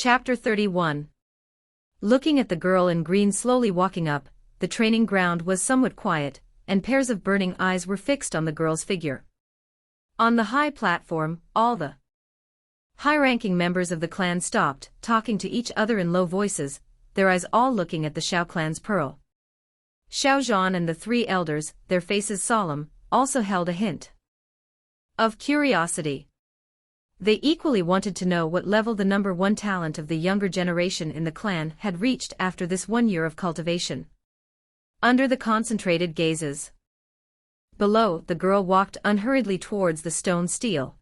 Chapter 31. Looking at the girl in green slowly walking up, the training ground was somewhat quiet, and pairs of burning eyes were fixed on the girl's figure. On the high platform, all the high-ranking members of the clan stopped, talking to each other in low voices, their eyes all looking at the Xiao clan's pearl. Xiao Yan and the three elders, their faces solemn, also held a hint of curiosity. They equally wanted to know what level the number one talent of the younger generation in the clan had reached after this 1 year of cultivation. Under the concentrated gazes below, the girl walked unhurriedly towards the stone stele.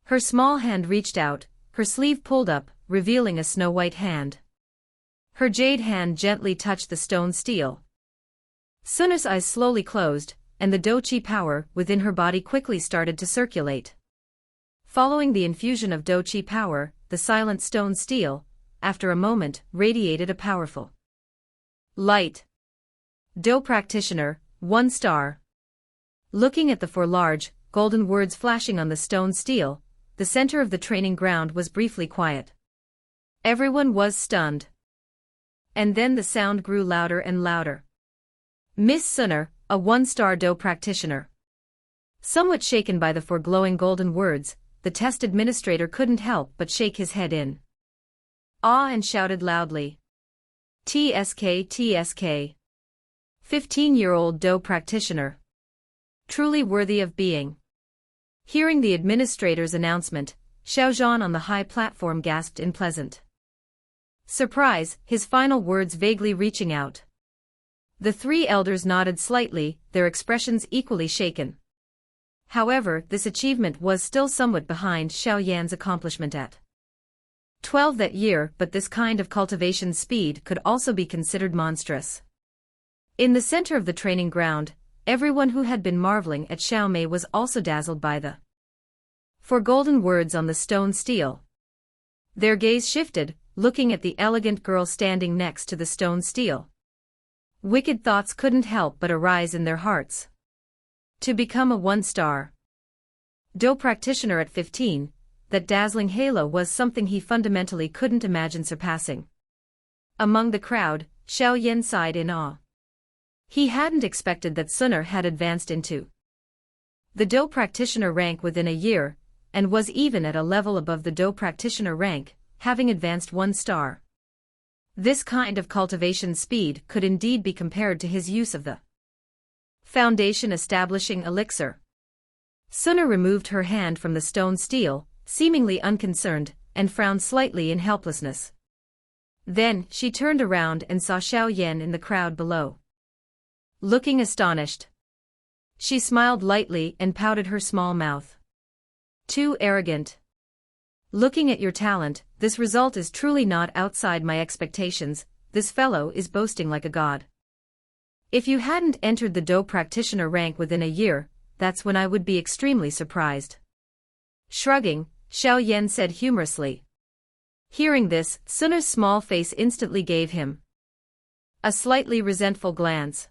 Her small hand reached out, her sleeve pulled up, revealing a snow-white hand. Her jade hand gently touched the stone stele. Sunna's eyes slowly closed, and the Dou Qi power within her body quickly started to circulate. Following the infusion of Dou Qi power, the silent stone stele, after a moment, radiated a powerful light. Dou practitioner, 1 star. Looking at the 4 large, golden words flashing on the stone stele, the center of the training ground was briefly quiet. Everyone was stunned. And then the sound grew louder and louder. Miss Sunner, a 1-star Dou practitioner. Somewhat shaken by the 4 glowing golden words, the test administrator couldn't help but shake his head in awe and shouted loudly. TSK TSK. 15-year-old Dou practitioner. Truly worthy of being. Hearing the administrator's announcement, Xiao Yan on the high platform gasped in pleasant surprise, his final words vaguely reaching out. The 3 elders nodded slightly, their expressions equally shaken. However, this achievement was still somewhat behind Xiao Yan's accomplishment at 12 that year, but this kind of cultivation speed could also be considered monstrous. In the center of the training ground, everyone who had been marveling at Xiao Mei was also dazzled by the 4 golden words on the stone stele. Their gaze shifted, looking at the elegant girl standing next to the stone stele. Wicked thoughts couldn't help but arise in their hearts. To become a 1-star Dou practitioner at 15, that dazzling halo was something he fundamentally couldn't imagine surpassing. Among the crowd, Xiao Yan sighed in awe. He hadn't expected that Sunner had advanced into the Dou practitioner rank within a year, and was even at a level above the Dou practitioner rank, having advanced 1 star. This kind of cultivation speed could indeed be compared to his use of the foundation establishing elixir. Sunner removed her hand from the stone stele, seemingly unconcerned, and frowned slightly in helplessness. Then, she turned around and saw Xiao Yan in the crowd below. Looking astonished, she smiled lightly and pouted her small mouth. Too arrogant. Looking at your talent, this result is truly not outside my expectations. This fellow is boasting like a god. If you hadn't entered the Dou practitioner rank within a year, that's when I would be extremely surprised. Shrugging, Xiao Yan said humorously. Hearing this, Sunner's small face instantly gave him a slightly resentful glance.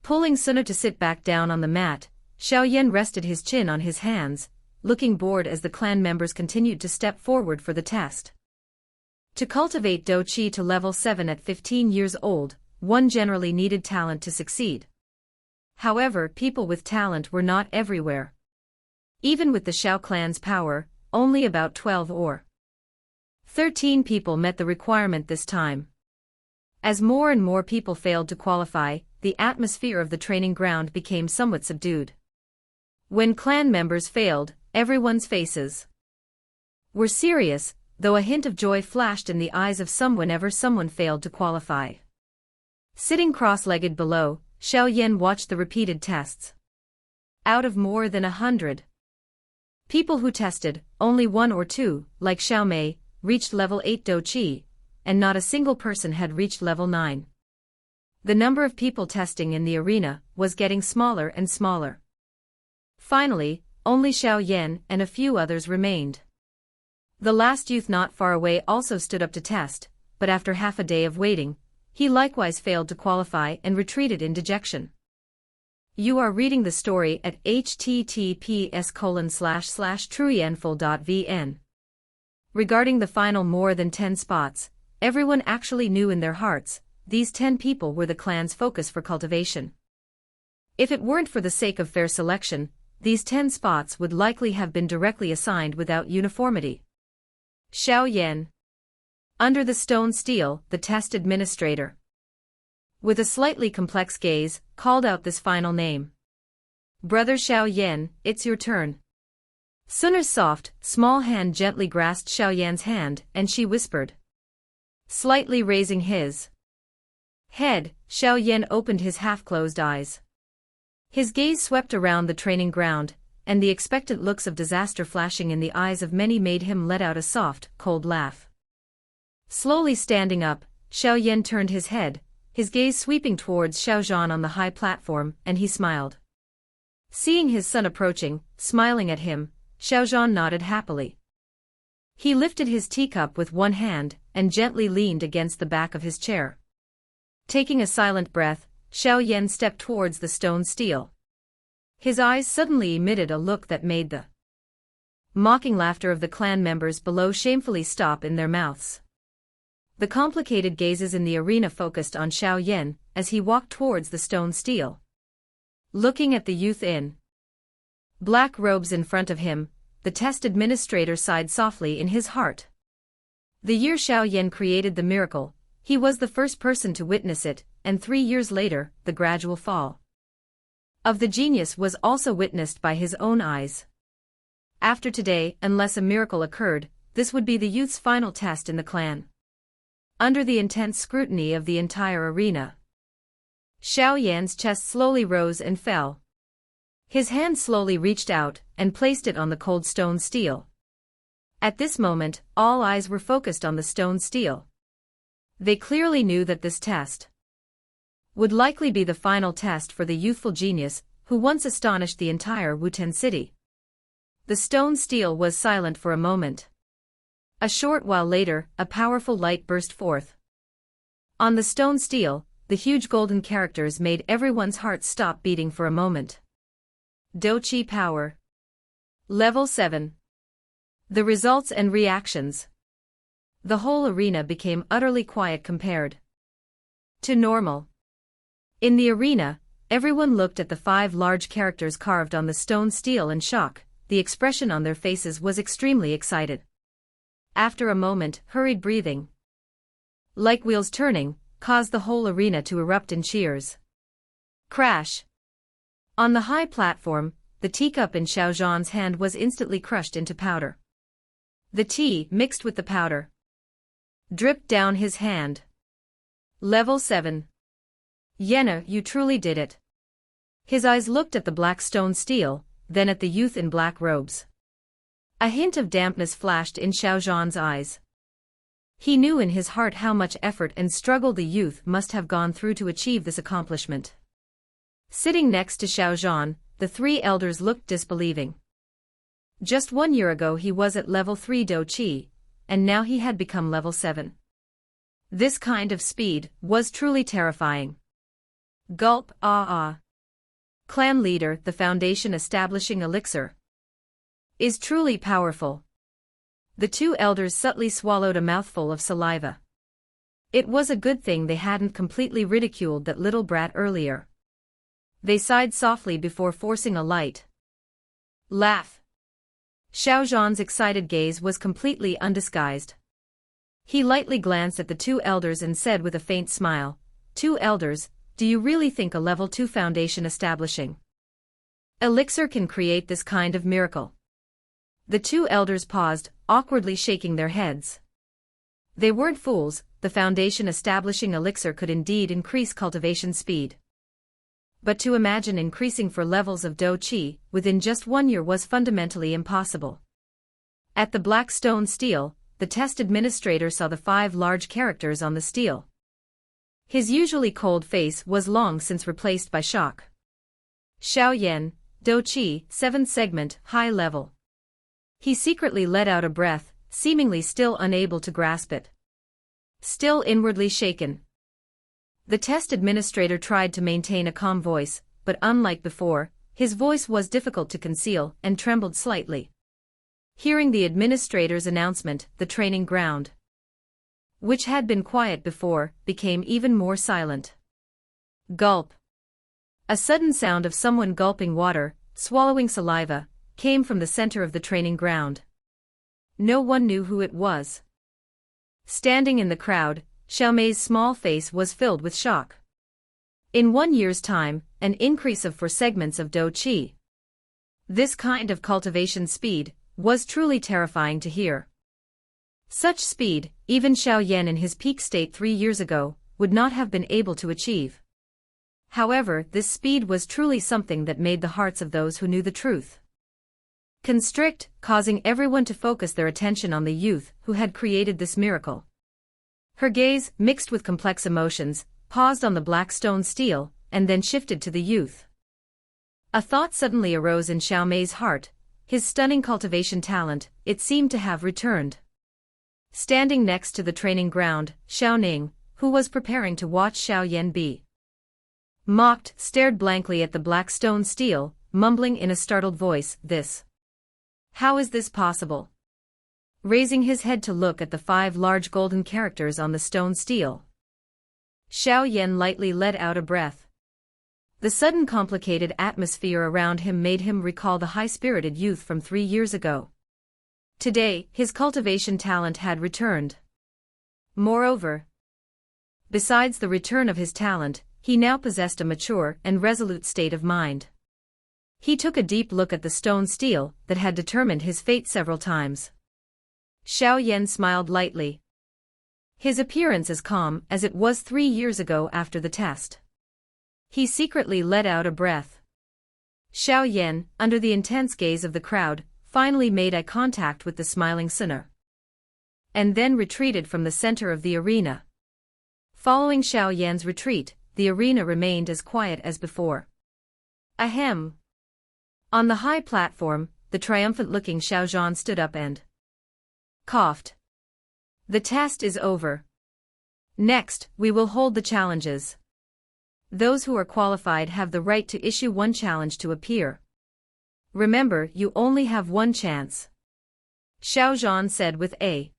Pulling Sunner to sit back down on the mat, Xiao Yan rested his chin on his hands, looking bored as the clan members continued to step forward for the test. To cultivate Dou Qi to level 7 at 15 years old, one generally needed talent to succeed. However, people with talent were not everywhere. Even with the Xiao clan's power, only about 12 or 13 people met the requirement this time. As more and more people failed to qualify, the atmosphere of the training ground became somewhat subdued. When clan members failed, everyone's faces were serious, though a hint of joy flashed in the eyes of some whenever someone failed to qualify. Sitting cross-legged below, Xiao Yan watched the repeated tests. Out of more than 100 people who tested, only 1 or 2, like Xiao Mei, reached level 8 Dou Qi, and not a single person had reached level 9. The number of people testing in the arena was getting smaller and smaller. Finally, only Xiao Yan and a few others remained. The last youth not far away also stood up to test, but after half a day of waiting, he likewise failed to qualify and retreated in dejection. You are reading the story at https://truyenful.vn. Regarding the final more than 10 spots, everyone actually knew in their hearts, these 10 people were the clan's focus for cultivation. If it weren't for the sake of fair selection, these 10 spots would likely have been directly assigned without uniformity. Xiao Yan. Under the stone stele, the test administrator, with a slightly complex gaze, called out this final name. Brother Xiao Yan, it's your turn. Sunner's soft, small hand gently grasped Xiao Yan's hand, and she whispered. Slightly raising his head, Xiao Yan opened his half-closed eyes. His gaze swept around the training ground, and the expectant looks of disaster flashing in the eyes of many made him let out a soft, cold laugh. Slowly standing up, Xiao Yan turned his head, his gaze sweeping towards Xiao Zhan on the high platform, and he smiled. Seeing his son approaching, smiling at him, Xiao Zhan nodded happily. He lifted his teacup with one hand, and gently leaned against the back of his chair. Taking a silent breath, Xiao Yan stepped towards the stone stele. His eyes suddenly emitted a look that made the mocking laughter of the clan members below shamefully stop in their mouths. The complicated gazes in the arena focused on Xiao Yan as he walked towards the stone stele. Looking at the youth in black robes in front of him, the test administrator sighed softly in his heart. The year Xiao Yan created the miracle, he was the first person to witness it, and 3 years later, the gradual fall of the genius was also witnessed by his own eyes. After today, unless a miracle occurred, this would be the youth's final test in the clan. Under the intense scrutiny of the entire arena, Xiao Yan's chest slowly rose and fell. His hand slowly reached out and placed it on the cold stone stele. At this moment, all eyes were focused on the stone stele. They clearly knew that this test would likely be the final test for the youthful genius who once astonished the entire Wuten city. The stone stele was silent for a moment. A short while later, a powerful light burst forth. On the stone stele, the huge golden characters made everyone's heart stop beating for a moment. Dou Qi Power. Level 7. The results and reactions. The whole arena became utterly quiet compared to normal. In the arena, everyone looked at the 5 large characters carved on the stone stele in shock. The expression on their faces was extremely excited. After a moment, hurried breathing, like wheels turning, caused the whole arena to erupt in cheers. Crash! On the high platform, the teacup in Xiao Zhan's hand was instantly crushed into powder. The tea, mixed with the powder, dripped down his hand. Level 7. Yenna, you truly did it. His eyes looked at the black stone stele, then at the youth in black robes. A hint of dampness flashed in Xiao Zhan's eyes. He knew in his heart how much effort and struggle the youth must have gone through to achieve this accomplishment. Sitting next to Xiao Zhan, the 3 elders looked disbelieving. Just 1 year ago he was at level 3 Dou Qi, and now he had become level 7. This kind of speed was truly terrifying. Gulp, Clan leader, the foundation establishing elixir is truly powerful. The 2 elders subtly swallowed a mouthful of saliva. It was a good thing they hadn't completely ridiculed that little brat earlier. They sighed softly before forcing a light laugh. Xiao Zhan's excited gaze was completely undisguised. He lightly glanced at the 2 elders and said with a faint smile, 2 elders, do you really think a level 2 foundation establishing elixir can create this kind of miracle? The 2 elders paused, awkwardly shaking their heads. They weren't fools, the foundation establishing elixir could indeed increase cultivation speed. But to imagine increasing for levels of Dou Qi within just 1 year was fundamentally impossible. At the black stone stele, the test administrator saw the 5 large characters on the stele. His usually cold face was long since replaced by shock. Xiao Yan, Dou Qi, 7th segment, high level. He secretly let out a breath, seemingly still unable to grasp it. Still inwardly shaken. The test administrator tried to maintain a calm voice, but unlike before, his voice was difficult to conceal and trembled slightly. Hearing the administrator's announcement, the training ground, which had been quiet before, became even more silent. Gulp. A sudden sound of someone gulping water, swallowing saliva, came from the center of the training ground. No one knew who it was. Standing in the crowd, Xiao Mei's small face was filled with shock. In 1 year's time, an increase of 4 segments of Dou Qi. This kind of cultivation speed was truly terrifying to hear. Such speed, even Xiao Yan in his peak state 3 years ago, would not have been able to achieve. However, this speed was truly something that made the hearts of those who knew the truth constrict, causing everyone to focus their attention on the youth who had created this miracle. Her gaze, mixed with complex emotions, paused on the black stone stele, and then shifted to the youth. A thought suddenly arose in Xiao Mei's heart. His stunning cultivation talent, it seemed to have returned. Standing next to the training ground, Xiao Ning, who was preparing to watch Xiao Yan be mocked, stared blankly at the black stone stele, mumbling in a startled voice, "This. How is this possible?" Raising his head to look at the 5 large golden characters on the stone stele, Xiao Yan lightly let out a breath. The sudden complicated atmosphere around him made him recall the high-spirited youth from 3 years ago. Today, his cultivation talent had returned. Moreover, besides the return of his talent, he now possessed a mature and resolute state of mind. He took a deep look at the stone stele that had determined his fate several times. Xiao Yan smiled lightly. His appearance as calm as it was 3 years ago after the test. He secretly let out a breath. Xiao Yan, under the intense gaze of the crowd, finally made eye contact with the smiling sinner, and then retreated from the center of the arena. Following Xiao Yan's retreat, the arena remained as quiet as before. Ahem. On the high platform, the triumphant-looking Xiao Zhan stood up and coughed. The test is over. Next, we will hold the challenges. Those who are qualified have the right to issue 1 challenge to appear. Remember, you only have 1 chance. Xiao Zhan said with a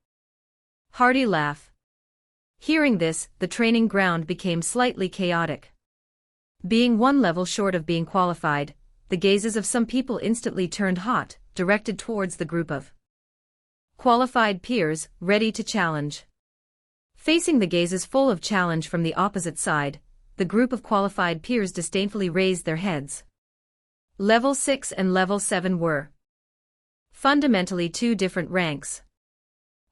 hearty laugh. Hearing this, the training ground became slightly chaotic. Being 1 level short of being qualified, the gazes of some people instantly turned hot, directed towards the group of qualified peers, ready to challenge. Facing the gazes full of challenge from the opposite side, the group of qualified peers disdainfully raised their heads. Level 6 and Level 7 were fundamentally 2 different ranks.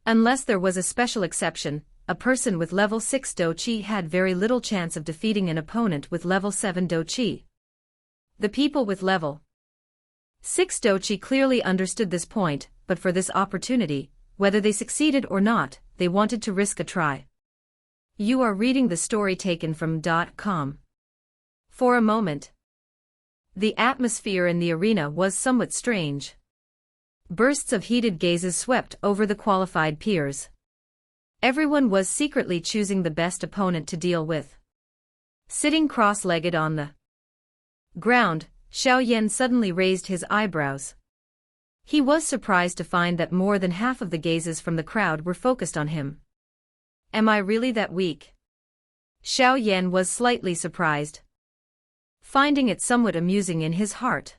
Unless there was a special exception, a person with Level 6 Dou Qi had very little chance of defeating an opponent with Level 7 Dou Qi. The people with Level 6 Dou Qi clearly understood this point, but for this opportunity, whether they succeeded or not, they wanted to risk a try. You are reading the story taken from .com. For a moment, the atmosphere in the arena was somewhat strange. Bursts of heated gazes swept over the qualified peers. Everyone was secretly choosing the best opponent to deal with. Sitting cross-legged on the ground, Xiao Yan suddenly raised his eyebrows. He was surprised to find that more than half of the gazes from the crowd were focused on him. Am I really that weak? Xiao Yan was slightly surprised, finding it somewhat amusing in his heart.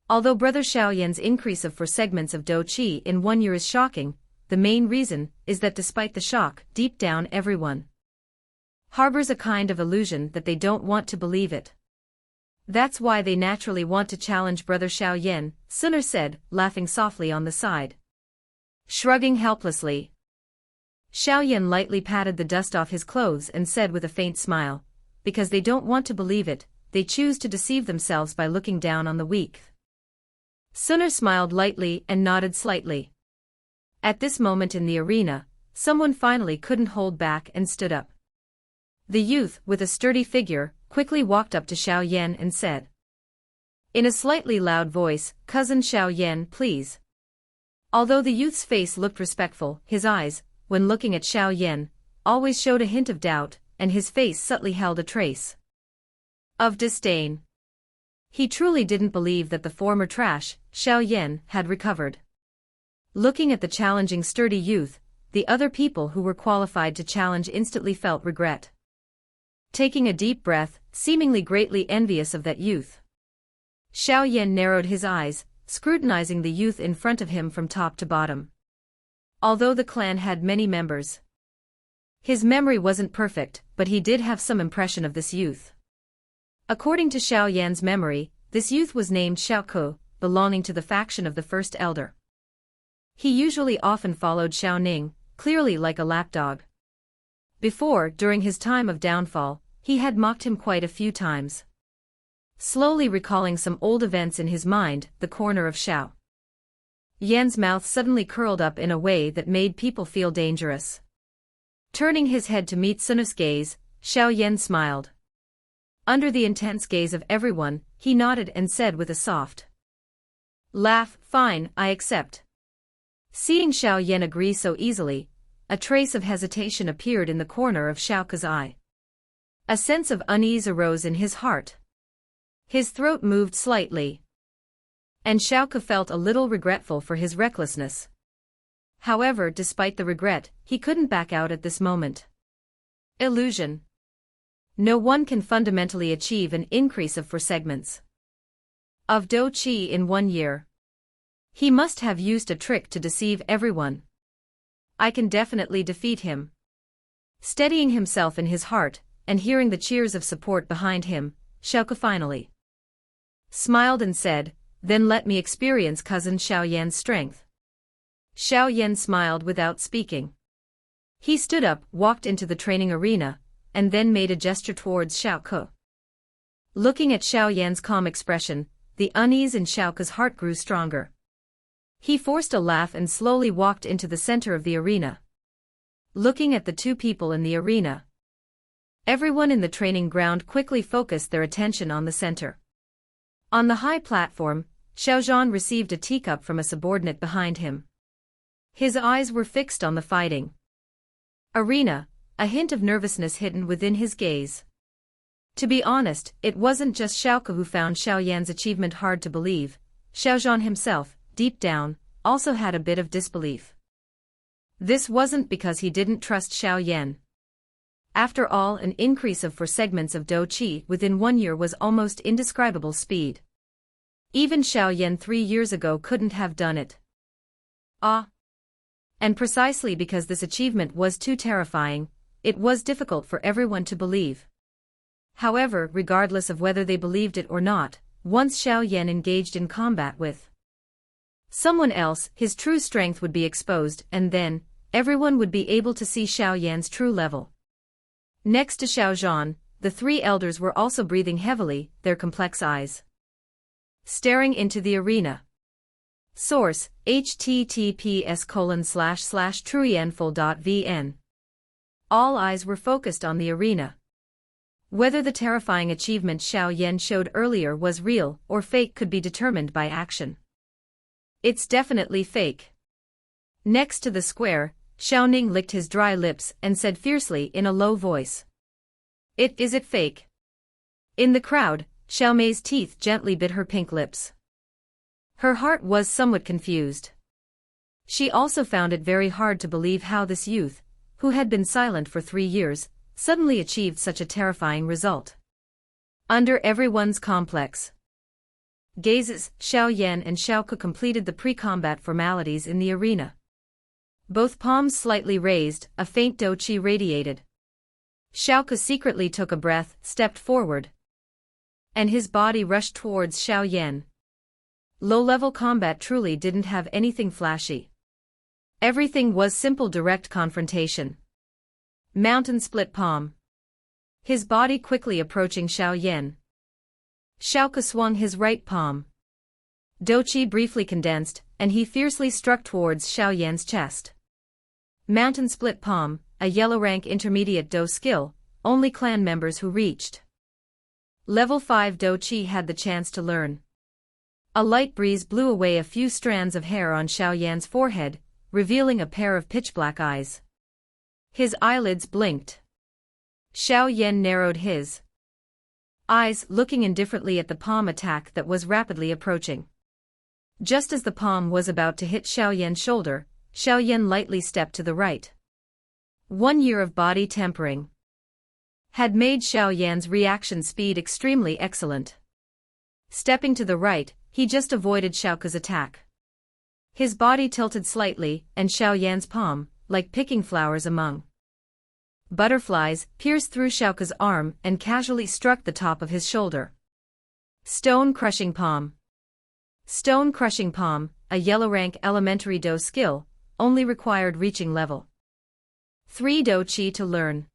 Although Brother Xiao Yan's increase of 4 segments of Dou Qi in 1 year is shocking, the main reason is that despite the shock, deep down everyone harbors a kind of illusion that they don't want to believe it. That's why they naturally want to challenge Brother Xiao Yan, Sunner said, laughing softly on the side. Shrugging helplessly, Xiao Yan lightly patted the dust off his clothes and said with a faint smile, because they don't want to believe it, they choose to deceive themselves by looking down on the weak. Sunner smiled lightly and nodded slightly. At this moment in the arena, someone finally couldn't hold back and stood up. The youth, with a sturdy figure, quickly walked up to Xiao Yan and said, in a slightly loud voice, "Cousin Xiao Yan, please." Although the youth's face looked respectful, his eyes, when looking at Xiao Yan, always showed a hint of doubt, and his face subtly held a trace of disdain. He truly didn't believe that the former trash, Xiao Yan, had recovered. Looking at the challenging sturdy youth, the other people who were qualified to challenge instantly felt regret. Taking a deep breath, seemingly greatly envious of that youth, Xiao Yan narrowed his eyes, scrutinizing the youth in front of him from top to bottom. Although the clan had many members, his memory wasn't perfect, but he did have some impression of this youth. According to Xiao Yan's memory, this youth was named Xiao Ke, belonging to the faction of the first elder. He usually often followed Xiao Ning, clearly like a lapdog. Before, during his time of downfall, he had mocked him quite a few times. Slowly recalling some old events in his mind, the corner of Xiao Yan's mouth suddenly curled up in a way that made people feel dangerous. Turning his head to meet Sun's gaze, Xiao Yan smiled. Under the intense gaze of everyone, he nodded and said with a soft laugh, "Fine, I accept." Seeing Xiao Yan agree so easily, a trace of hesitation appeared in the corner of Xiao Ke's eye. A sense of unease arose in his heart. His throat moved slightly, and Xiao Ke felt a little regretful for his recklessness. However, despite the regret, he couldn't back out at this moment. Illusion. No one can fundamentally achieve an increase of 4 segments of Dou Qi in 1 year. He must have used a trick to deceive everyone. I can definitely defeat him. Steadying himself in his heart, and hearing the cheers of support behind him, Xiao Ke finally smiled and said, "Then let me experience cousin Xiao Yan's strength." Xiao Yan smiled without speaking. He stood up, walked into the training arena, and then made a gesture towards Xiao Ke. Looking at Xiao Yan's calm expression, the unease in Xiao Ke's heart grew stronger. He forced a laugh and slowly walked into the center of the arena. Looking at the 2 people in the arena, everyone in the training ground quickly focused their attention on the center. On the high platform, Xiao Zhan received a teacup from a subordinate behind him. His eyes were fixed on the fighting arena, a hint of nervousness hidden within his gaze. To be honest, it wasn't just Xiao Ke who found Xiao Yan's achievement hard to believe. Xiao Zhan himself, deep down, also had a bit of disbelief. This wasn't because he didn't trust Xiao Yan. After all, an increase of 4 segments of Dou Qi within 1 year was almost indescribable speed. Even Xiao Yan 3 years ago couldn't have done it. And precisely because this achievement was too terrifying, it was difficult for everyone to believe. However, regardless of whether they believed it or not, once Xiao Yan engaged in combat with someone else, his true strength would be exposed, and then, everyone would be able to see Xiao Yan's true level. Next to Xiao Zhan, the 3 elders were also breathing heavily, their complex eyes staring into the arena. Source: https://truyenful.vn. All eyes were focused on the arena. Whether the terrifying achievement Xiao Yan showed earlier was real or fake could be determined by action. It's definitely fake. Next to the square, Xiao Ning licked his dry lips and said fiercely in a low voice, Is it fake?" In the crowd, Xiao Mei's teeth gently bit her pink lips. Her heart was somewhat confused. She also found it very hard to believe how this youth, who had been silent for 3 years, suddenly achieved such a terrifying result. Under everyone's complex gazes, Xiao Yan and Xiao Ke completed the pre-combat formalities in the arena. Both palms slightly raised, a faint Dou Qi radiated. Xiao Ke secretly took a breath, stepped forward, and his body rushed towards Xiao Yan. Low-level combat truly didn't have anything flashy. Everything was simple direct confrontation. Mountain split palm. His body quickly approaching Xiao Yan. Xiao Ke swung his right palm. Dou Qi briefly condensed, and he fiercely struck towards Xiao Yan's chest. Mountain split palm, a yellow rank intermediate Dou skill, only clan members who reached level 5 Dou Qi had the chance to learn. A light breeze blew away a few strands of hair on Xiao Yan's forehead, revealing a pair of pitch-black eyes. His eyelids blinked. Xiao Yan narrowed his eyes, looking indifferently at the palm attack that was rapidly approaching. Just as the palm was about to hit Xiao Yan's shoulder, Xiao Yan lightly stepped to the right. 1 year of body tempering had made Xiao Yan's reaction speed extremely excellent. Stepping to the right, he just avoided Xiaoke's attack. His body tilted slightly, and Xiao Yan's palm, like picking flowers among butterflies, pierced through Xiaoke's arm and casually struck the top of his shoulder. Stone-crushing palm. Stone-crushing palm, a yellow rank elementary Dou skill, only required reaching level 3 Dou Qi to learn.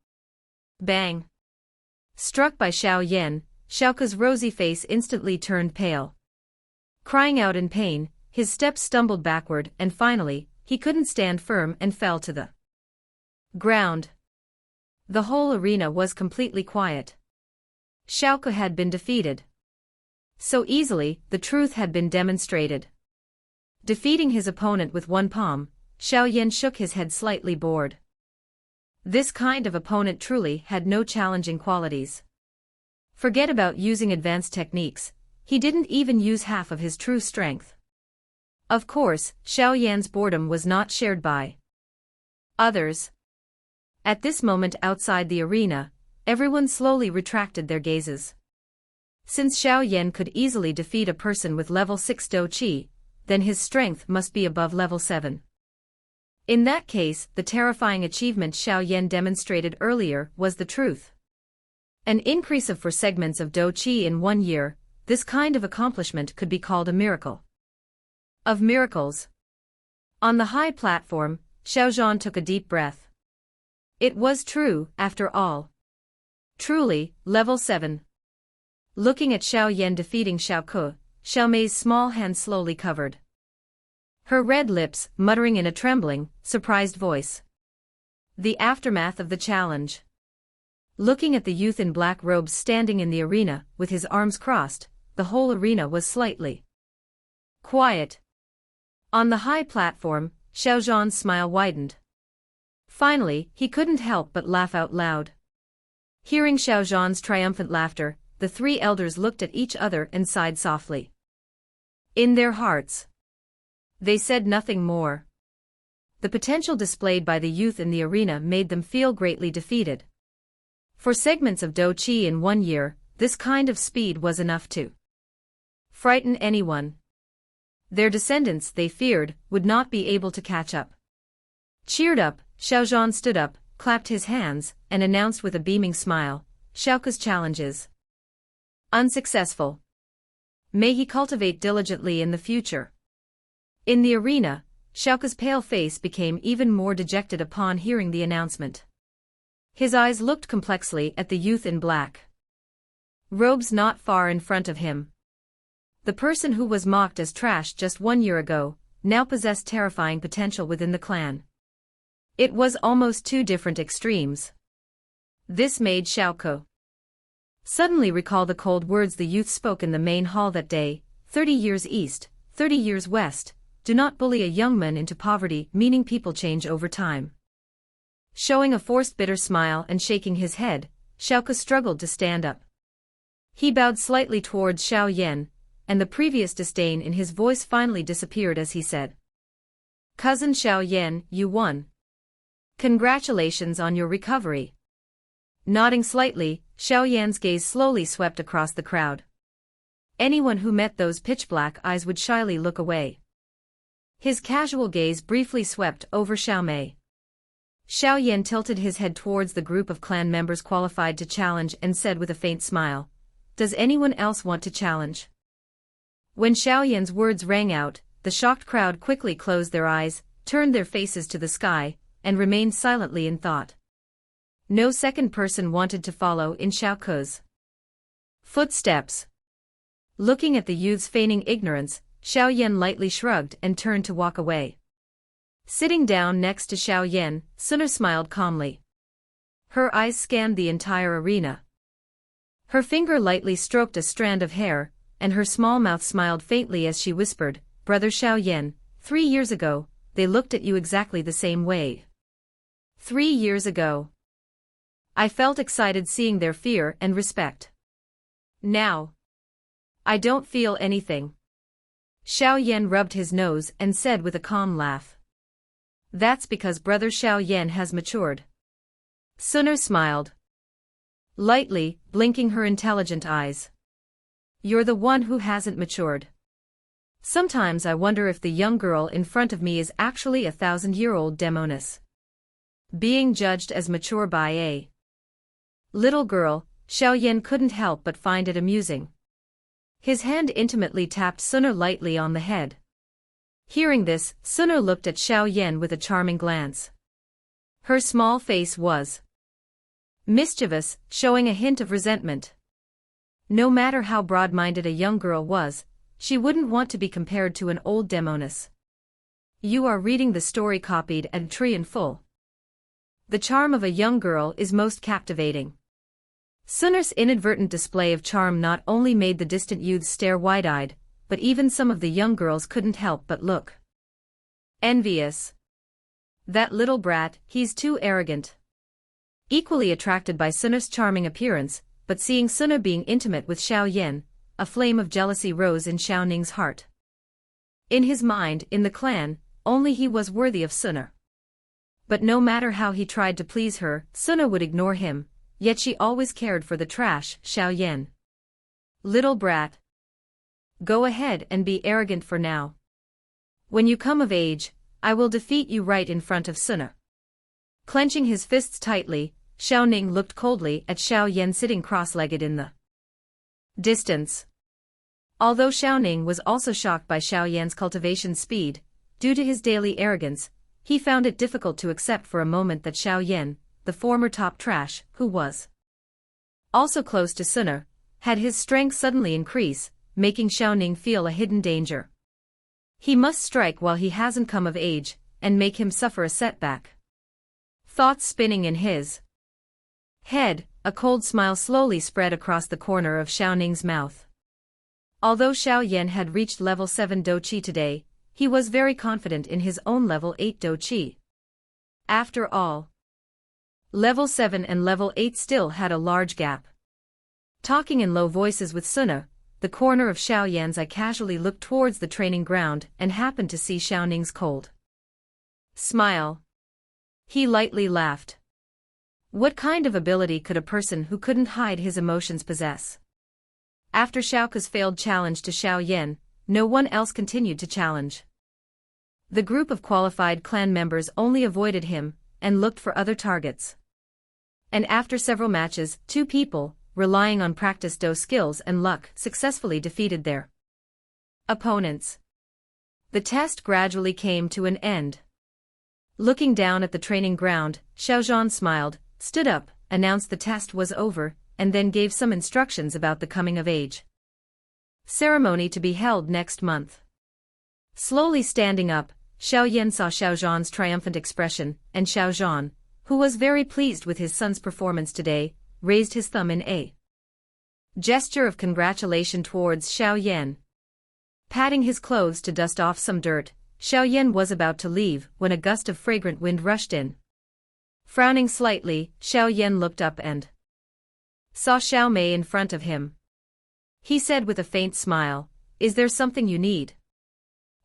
Bang! Struck by Xiao Yan, Xiaoke's rosy face instantly turned pale. Crying out in pain, his steps stumbled backward and finally, he couldn't stand firm and fell to the ground. The whole arena was completely quiet. Xiaoke had been defeated. So easily, the truth had been demonstrated. Defeating his opponent with one palm, Xiao Yan shook his head slightly bored. This kind of opponent truly had no challenging qualities. Forget about using advanced techniques, he didn't even use half of his true strength. Of course, Xiao Yan's boredom was not shared by others. At this moment outside the arena, everyone slowly retracted their gazes. Since Xiao Yan could easily defeat a person with level 6 Dou Qi, then his strength must be above level 7. In that case, the terrifying achievement Xiao Yan demonstrated earlier was the truth. An increase of 4 segments of Dou Qi in 1 year, this kind of accomplishment could be called a miracle of miracles. On the high platform, Xiao Zhan took a deep breath. It was true, after all. Truly, level 7. Looking at Xiao Yan defeating Xiaoke, Xiao Mei's small hand slowly covered her red lips, muttering in a trembling, surprised voice. The aftermath of the challenge. Looking at the youth in black robes standing in the arena, with his arms crossed, the whole arena was slightly quiet. On the high platform, Xiao Zhan's smile widened. Finally, he couldn't help but laugh out loud. Hearing Xiao Zhan's triumphant laughter, the 3 elders looked at each other and sighed softly. In their hearts, they said nothing more. The potential displayed by the youth in the arena made them feel greatly defeated. For segments of Dou Qi in 1 year, this kind of speed was enough to frighten anyone. Their descendants, they feared, would not be able to catch up. Cheered up, Xiao Zhan stood up, clapped his hands, and announced with a beaming smile, Xiaoke's challenges unsuccessful. May he cultivate diligently in the future. In the arena, Xiaoke's pale face became even more dejected upon hearing the announcement. His eyes looked complexly at the youth in black robes not far in front of him. The person who was mocked as trash just 1 year ago, now possessed terrifying potential within the clan. It was almost 2 different extremes. This made Xiaoke suddenly recall the cold words the youth spoke in the main hall that day, 30 years east, 30 years west, do not bully a young man into poverty, meaning people change over time. Showing a forced bitter smile and shaking his head, Xiaoke struggled to stand up. He bowed slightly towards Xiao Yan, and the previous disdain in his voice finally disappeared as he said, Cousin Xiao Yan, you won. Congratulations on your recovery. Nodding slightly, Xiao Yan's gaze slowly swept across the crowd. Anyone who met those pitch-black eyes would shyly look away. His casual gaze briefly swept over Xiao Mei. Xiao Yan tilted his head towards the group of clan members qualified to challenge and said with a faint smile, Does anyone else want to challenge? When Xiao Yan's words rang out, the shocked crowd quickly closed their eyes, turned their faces to the sky, and remained silently in thought. No second person wanted to follow in Xiaoke's footsteps. Looking at the youth's feigning ignorance, Xiao Yan lightly shrugged and turned to walk away. Sitting down next to Xiao Yan, Suna smiled calmly. Her eyes scanned the entire arena. Her finger lightly stroked a strand of hair, and her small mouth smiled faintly as she whispered, Brother Xiao Yan, 3 years ago, they looked at you exactly the same way. 3 years ago. I felt excited seeing their fear and respect. Now, I don't feel anything. Xiao Yan rubbed his nose and said with a calm laugh. That's because brother Xiao Yan has matured. Suna smiled lightly, blinking her intelligent eyes. You're the one who hasn't matured. Sometimes I wonder if the young girl in front of me is actually a 1,000-year-old demoness, being judged as mature by a little girl. Xiao Yan couldn't help but find it amusing. His hand intimately tapped Suna lightly on the head. Hearing this, Suna looked at Xiao Yan with a charming glance. Her small face was mischievous, showing a hint of resentment. No matter how broad-minded a young girl was, she wouldn't want to be compared to an old demoness. You are reading the story copied and tree in full. The charm of a young girl is most captivating. Suna's inadvertent display of charm not only made the distant youths stare wide-eyed, but even some of the young girls couldn't help but look envious. That little brat, he's too arrogant. Equally attracted by Suna's charming appearance, but seeing Suna being intimate with Xiao Yan, a flame of jealousy rose in Xiao Ning's heart. In his mind, in the clan, only he was worthy of Suna. But no matter how he tried to please her, Suna would ignore him, yet she always cared for the trash, Xiao Yan. Little brat. Go ahead and be arrogant for now. When you come of age, I will defeat you right in front of Suna. Clenching his fists tightly, Xiao Ning looked coldly at Xiao Yan sitting cross-legged in the distance. Although Xiao Ning was also shocked by Xiao Yan's cultivation speed, due to his daily arrogance, he found it difficult to accept for a moment that Xiao Yan, the former top trash, who was also close to Suna, had his strength suddenly increase, making Xiao Ning feel a hidden danger. He must strike while he hasn't come of age, and make him suffer a setback. Thoughts spinning in his head, a cold smile slowly spread across the corner of Xiao Ning's mouth. Although Xiao Yan had reached level 7 Dou Qi today, he was very confident in his own level 8 Dou Qi. After all, level 7 and level 8 still had a large gap. Talking in low voices with Suna, the corner of Xiao Yan's eye casually looked towards the training ground and happened to see Xiao Ning's cold smile. He lightly laughed. What kind of ability could a person who couldn't hide his emotions possess? After Xiaoke's failed challenge to Xiao Yan, no one else continued to challenge. The group of qualified clan members only avoided him and looked for other targets. And after several matches, 2 people, relying on practice Dou skills and luck, successfully defeated their opponents. The test gradually came to an end. Looking down at the training ground, Xiao Zhan smiled, stood up, announced the test was over, and then gave some instructions about the coming of age ceremony to be held next month. Slowly standing up, Xiao Yan saw Xiao Zhan's triumphant expression, and Xiao Zhan, who was very pleased with his son's performance today, raised his thumb in a gesture of congratulation towards Xiao Yan. Patting his clothes to dust off some dirt, Xiao Yan was about to leave when a gust of fragrant wind rushed in. Frowning slightly, Xiao Yan looked up and saw Xiao Mei in front of him. He said with a faint smile, "Is there something you need?"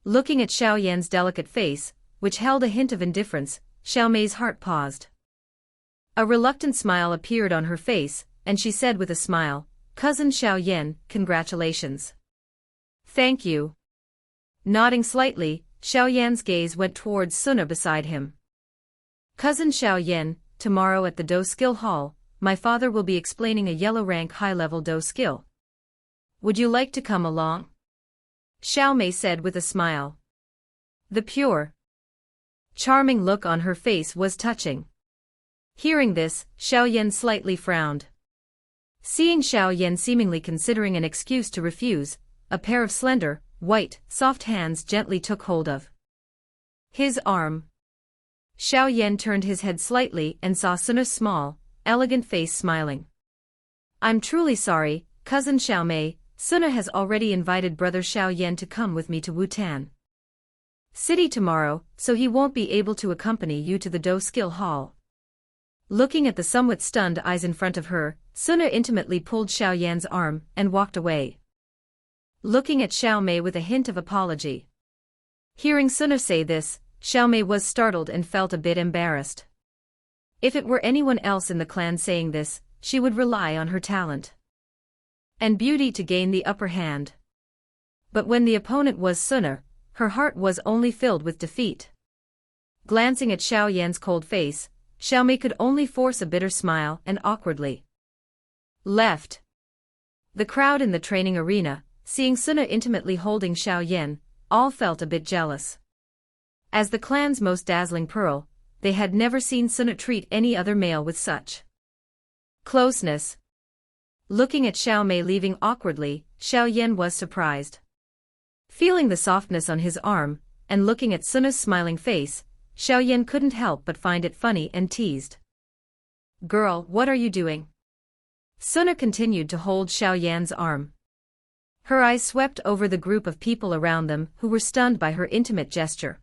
Looking at Xiao Yan's delicate face, which held a hint of indifference, Xiao Mei's heart paused. A reluctant smile appeared on her face, and she said with a smile, "Cousin Xiao Yan, congratulations." "Thank you." Nodding slightly, Xiao Yan's gaze went towards Suna beside him. "Cousin Xiao Yan, tomorrow at the Dou Skill Hall, my father will be explaining a yellow rank high-level Dou skill. Would you like to come along?" Xiao Mei said with a smile. The pure, charming look on her face was touching. Hearing this, Xiao Yan slightly frowned. Seeing Xiao Yan seemingly considering an excuse to refuse, a pair of slender, white, soft hands gently took hold of his arm. Xiao Yan turned his head slightly and saw Suna's small, elegant face smiling. "I'm truly sorry, cousin Xiao Mei, Suna has already invited brother Xiao Yan to come with me to Wutan City tomorrow, so he won't be able to accompany you to the Dou Skill Hall." Looking at the somewhat stunned eyes in front of her, Suna intimately pulled Xiao Yan's arm and walked away. looking at Xiao Mei with a hint of apology. Hearing Suna say this, Xiao Mei was startled and felt a bit embarrassed. If it were anyone else in the clan saying this, she would rely on her talent and beauty to gain the upper hand. But when the opponent was Suna, her heart was only filled with defeat. Glancing at Xiao Yan's cold face, Xiao Mei could only force a bitter smile and awkwardly left. The crowd in the training arena, seeing Suna intimately holding Xiao Yan, all felt a bit jealous. As the clan's most dazzling pearl, they had never seen Suna treat any other male with such closeness. Looking at Xiao Mei leaving awkwardly, Xiao Yan was surprised. Feeling the softness on his arm, and looking at Suna's smiling face, Xiao Yan couldn't help but find it funny and teased. "Girl, what are you doing?" Suna continued to hold Xiao Yan's arm. Her eyes swept over the group of people around them who were stunned by her intimate gesture.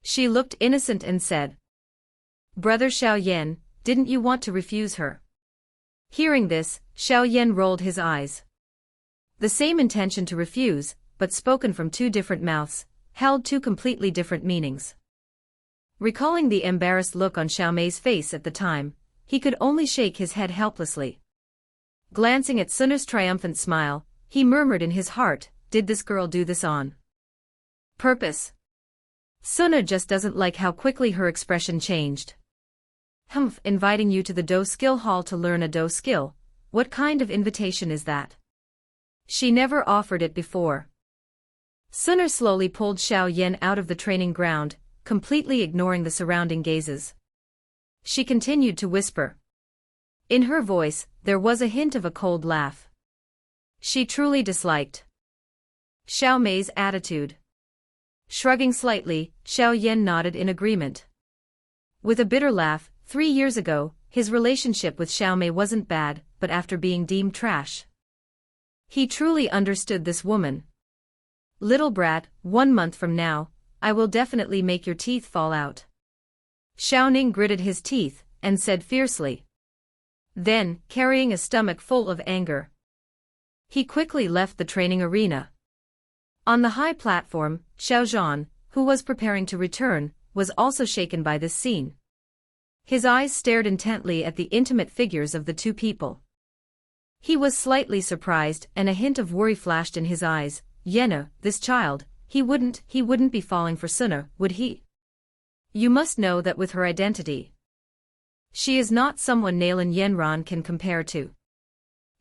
She looked innocent and said, "Brother Xiao Yan, didn't you want to refuse her?" Hearing this, Xiao Yan rolled his eyes. The same intention to refuse, but spoken from two different mouths, held two completely different meanings. Recalling the embarrassed look on Xiao Mei's face at the time, he could only shake his head helplessly. Glancing at Suna's triumphant smile, he murmured in his heart, "Did this girl do this on purpose?" Suna just doesn't like how quickly her expression changed. "Humph, inviting you to the Dou skill hall to learn a Dou skill, what kind of invitation is that? She never offered it before." Suna slowly pulled Xiao Yan out of the training ground, completely ignoring the surrounding gazes. She continued to whisper. In her voice, there was a hint of a cold laugh. She truly disliked Xiao Mei's attitude. Shrugging slightly, Xiao Yan nodded in agreement. With a bitter laugh, 3 years ago, his relationship with Xiao Mei wasn't bad, but after being deemed trash, he truly understood this woman. "Little brat, 1 month from now, I will definitely make your teeth fall out." Xiao Ning gritted his teeth, and said fiercely. Then, carrying a stomach full of anger, he quickly left the training arena. On the high platform, Xiao Zhan, who was preparing to return, was also shaken by this scene. His eyes stared intently at the intimate figures of the two people. He was slightly surprised, and a hint of worry flashed in his eyes. Yenna, this child, he wouldn't be falling for Suna, would he? You must know that with her identity, she is not someone Nalan Yenran can compare to.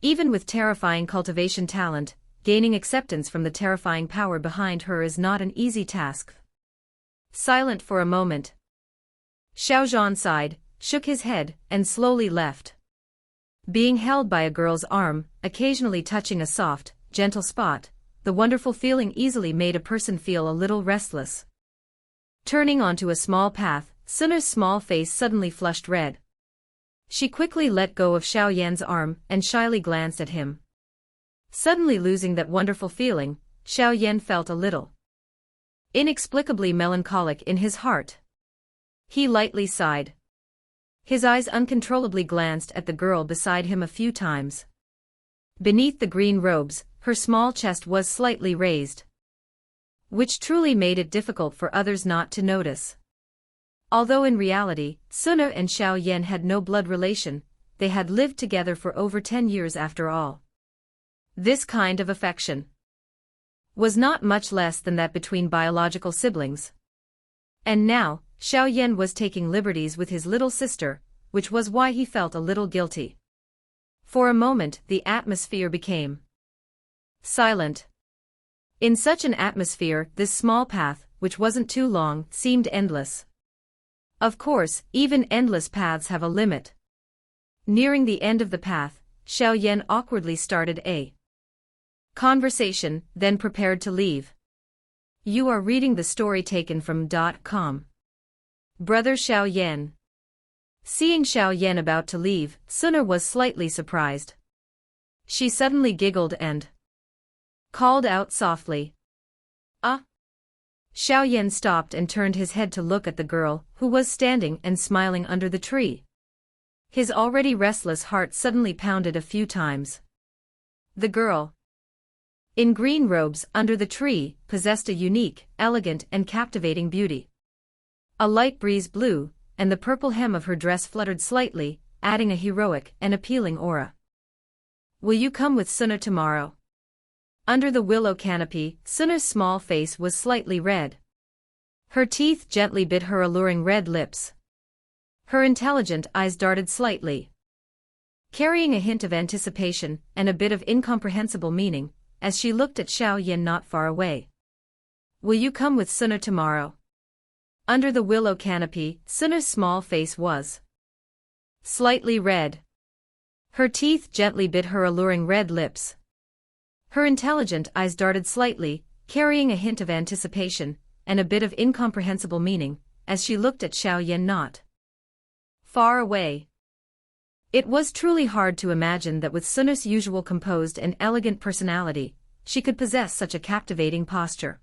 Even with terrifying cultivation talent, gaining acceptance from the terrifying power behind her is not an easy task. Silent for a moment, Xiao Zhan sighed, shook his head, and slowly left. Being held by a girl's arm, occasionally touching a soft, gentle spot, the wonderful feeling easily made a person feel a little restless. Turning onto a small path, Suna's small face suddenly flushed red. She quickly let go of Xiao Yan's arm and shyly glanced at him. Suddenly losing that wonderful feeling, Xiao Yan felt a little inexplicably melancholic in his heart. He lightly sighed. His eyes uncontrollably glanced at the girl beside him a few times. Beneath the green robes, her small chest was slightly raised, which truly made it difficult for others not to notice. Although in reality, Suna and Xiao Yan had no blood relation, they had lived together for over 10 years after all. This kind of affection was not much less than that between biological siblings. And now, Xiao Yan was taking liberties with his little sister, which was why he felt a little guilty. For a moment, the atmosphere became silent. In such an atmosphere, this small path, which wasn't too long, seemed endless. Of course, even endless paths have a limit. Nearing the end of the path, Xiao Yan awkwardly started a conversation, then prepared to leave. You are reading the story taken from .com. Brother Xiao Yan. Seeing Xiao Yan about to leave, Suna was slightly surprised. She suddenly giggled and called out softly. Ah! Xiao Yan stopped and turned his head to look at the girl, who was standing and smiling under the tree. His already restless heart suddenly pounded a few times. The girl in green robes under the tree, possessed a unique, elegant and captivating beauty. A light breeze blew, and the purple hem of her dress fluttered slightly, adding a heroic and appealing aura. "Will you come with Suna tomorrow?" Under the willow canopy, Suna's small face was slightly red. Her teeth gently bit her alluring red lips. Her intelligent eyes darted slightly, carrying a hint of anticipation and a bit of incomprehensible meaning, as she looked at Xiao Yan not far away. "Will you come with Suna tomorrow?" Under the willow canopy, Suna's small face was slightly red. Her teeth gently bit her alluring red lips. Her intelligent eyes darted slightly, carrying a hint of anticipation and a bit of incomprehensible meaning, as she looked at Xiao Yan not far away. It was truly hard to imagine that with Suna's usual composed and elegant personality, she could possess such a captivating posture.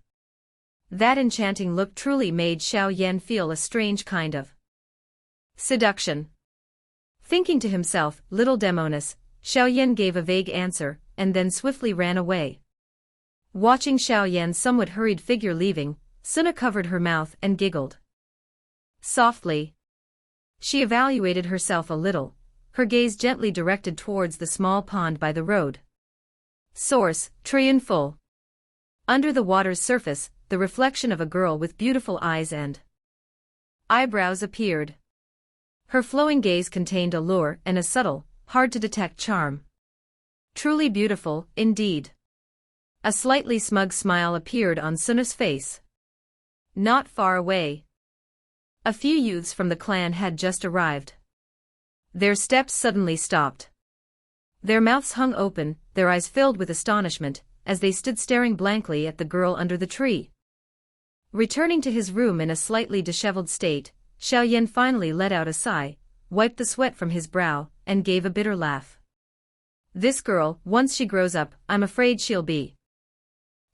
That enchanting look truly made Xiao Yan feel a strange kind of seduction. Thinking to himself, "Little demoness," Xiao Yan gave a vague answer, and then swiftly ran away. Watching Xiao Yan's somewhat hurried figure leaving, Suna covered her mouth and giggled softly. She evaluated herself a little, her gaze gently directed towards the small pond by the road. Source: Trien Full. Under the water's surface, the reflection of a girl with beautiful eyes and eyebrows appeared. Her flowing gaze contained allure and a subtle, hard-to-detect charm. Truly beautiful, indeed. A slightly smug smile appeared on Suna's face. Not far away, a few youths from the clan had just arrived. Their steps suddenly stopped. Their mouths hung open, their eyes filled with astonishment, as they stood staring blankly at the girl under the tree. Returning to his room in a slightly disheveled state, Xiao Yan finally let out a sigh, wiped the sweat from his brow, and gave a bitter laugh. "This girl, once she grows up, I'm afraid she'll be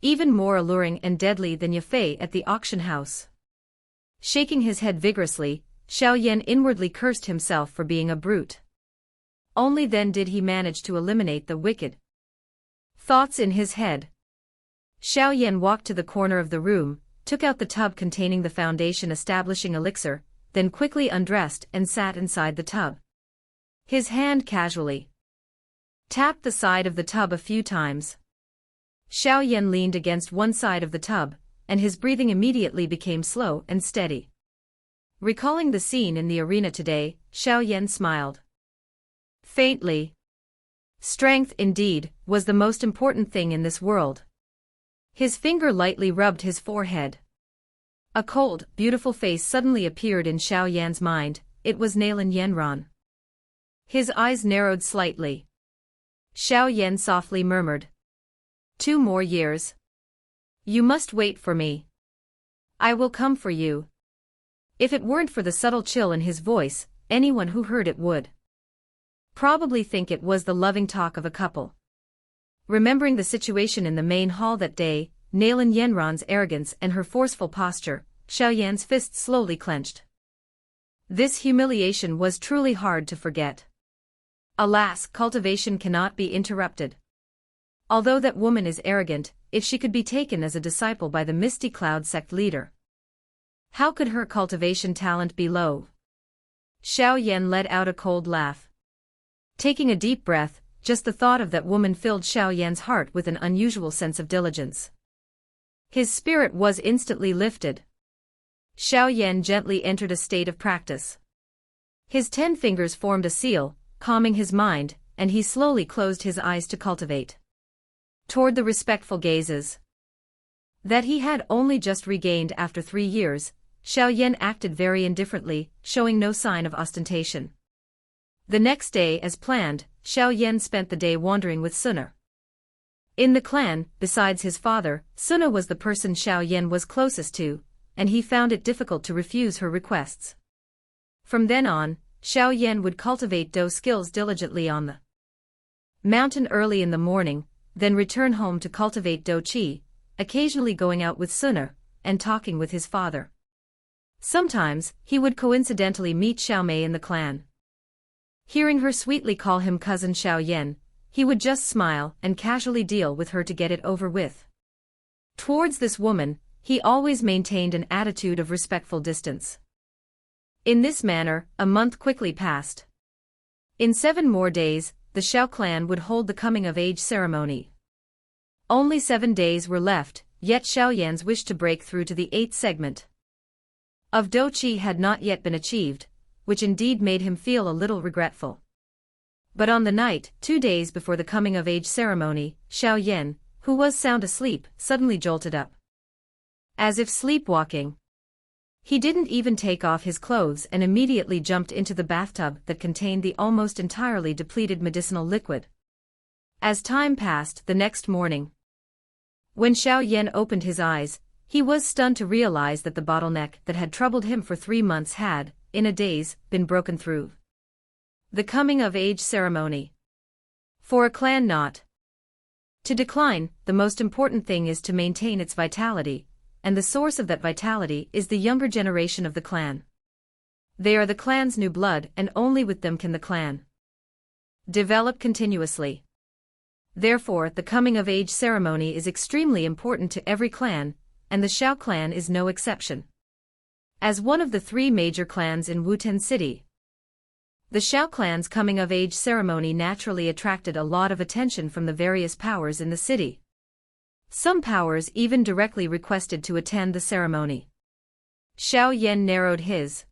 even more alluring and deadly than Yafei at the auction house." Shaking his head vigorously, Xiao Yan inwardly cursed himself for being a brute. Only then did he manage to eliminate the wicked thoughts in his head. Xiao Yan walked to the corner of the room, took out the tub containing the foundation establishing elixir, then quickly undressed and sat inside the tub. His hand casually tapped the side of the tub a few times. Xiao Yan leaned against one side of the tub, and his breathing immediately became slow and steady. Recalling the scene in the arena today, Xiao Yan smiled faintly. Strength, indeed, was the most important thing in this world. His finger lightly rubbed his forehead. A cold, beautiful face suddenly appeared in Xiao Yan's mind. It was Nailan Yanran. His eyes narrowed slightly. Xiao Yan softly murmured, "2 more years. You must wait for me. I will come for you." If it weren't for the subtle chill in his voice, anyone who heard it would probably think it was the loving talk of a couple. Remembering the situation in the main hall that day, Nailan Yanran's arrogance and her forceful posture, Xiao Yan's fists slowly clenched. This humiliation was truly hard to forget. Alas, cultivation cannot be interrupted. Although that woman is arrogant, if she could be taken as a disciple by the Misty Cloud sect leader, how could her cultivation talent be low? Xiao Yan let out a cold laugh. Taking a deep breath, just the thought of that woman filled Xiao Yan's heart with an unusual sense of diligence. His spirit was instantly lifted. Xiao Yan gently entered a state of practice. His 10 fingers formed a seal, calming his mind, and he slowly closed his eyes to cultivate toward the respectful gazes that he had only just regained after 3 years. Xiao Yan acted very indifferently, showing no sign of ostentation. The next day, as planned, Xiao Yan spent the day wandering with Suna. In the clan, besides his father, Suna was the person Xiao Yan was closest to, and he found it difficult to refuse her requests. From then on, Xiao Yan would cultivate Dou skills diligently on the mountain early in the morning, then return home to cultivate Dou Qi, occasionally going out with Suna, and talking with his father. Sometimes, he would coincidentally meet Xiao Mei in the clan. Hearing her sweetly call him cousin Xiao Yan, he would just smile and casually deal with her to get it over with. Towards this woman, he always maintained an attitude of respectful distance. In this manner, a month quickly passed. In 7 more days, the Xiao clan would hold the coming-of-age ceremony. Only 7 days were left, yet Xiao Yan's wish to break through to the 8th segment of Dou Qi had not yet been achieved, which indeed made him feel a little regretful. But on the night, 2 days before the coming-of-age ceremony, Xiao Yan, who was sound asleep, suddenly jolted up. As if sleepwalking. He didn't even take off his clothes and immediately jumped into the bathtub that contained the almost entirely depleted medicinal liquid. As time passed the next morning, when Xiao Yan opened his eyes, he was stunned to realize that the bottleneck that had troubled him for 3 months had, in a daze, been broken through. The coming-of-age ceremony. For a clan not to decline, the most important thing is to maintain its vitality, and the source of that vitality is the younger generation of the clan. They are the clan's new blood, and only with them can the clan develop continuously. Therefore, the coming-of-age ceremony is extremely important to every clan, and the Xiao clan is no exception. As one of the 3 major clans in Wutian City, the Xiao clan's coming-of-age ceremony naturally attracted a lot of attention from the various powers in the city. Some powers even directly requested to attend the ceremony. Xiao Yan narrowed his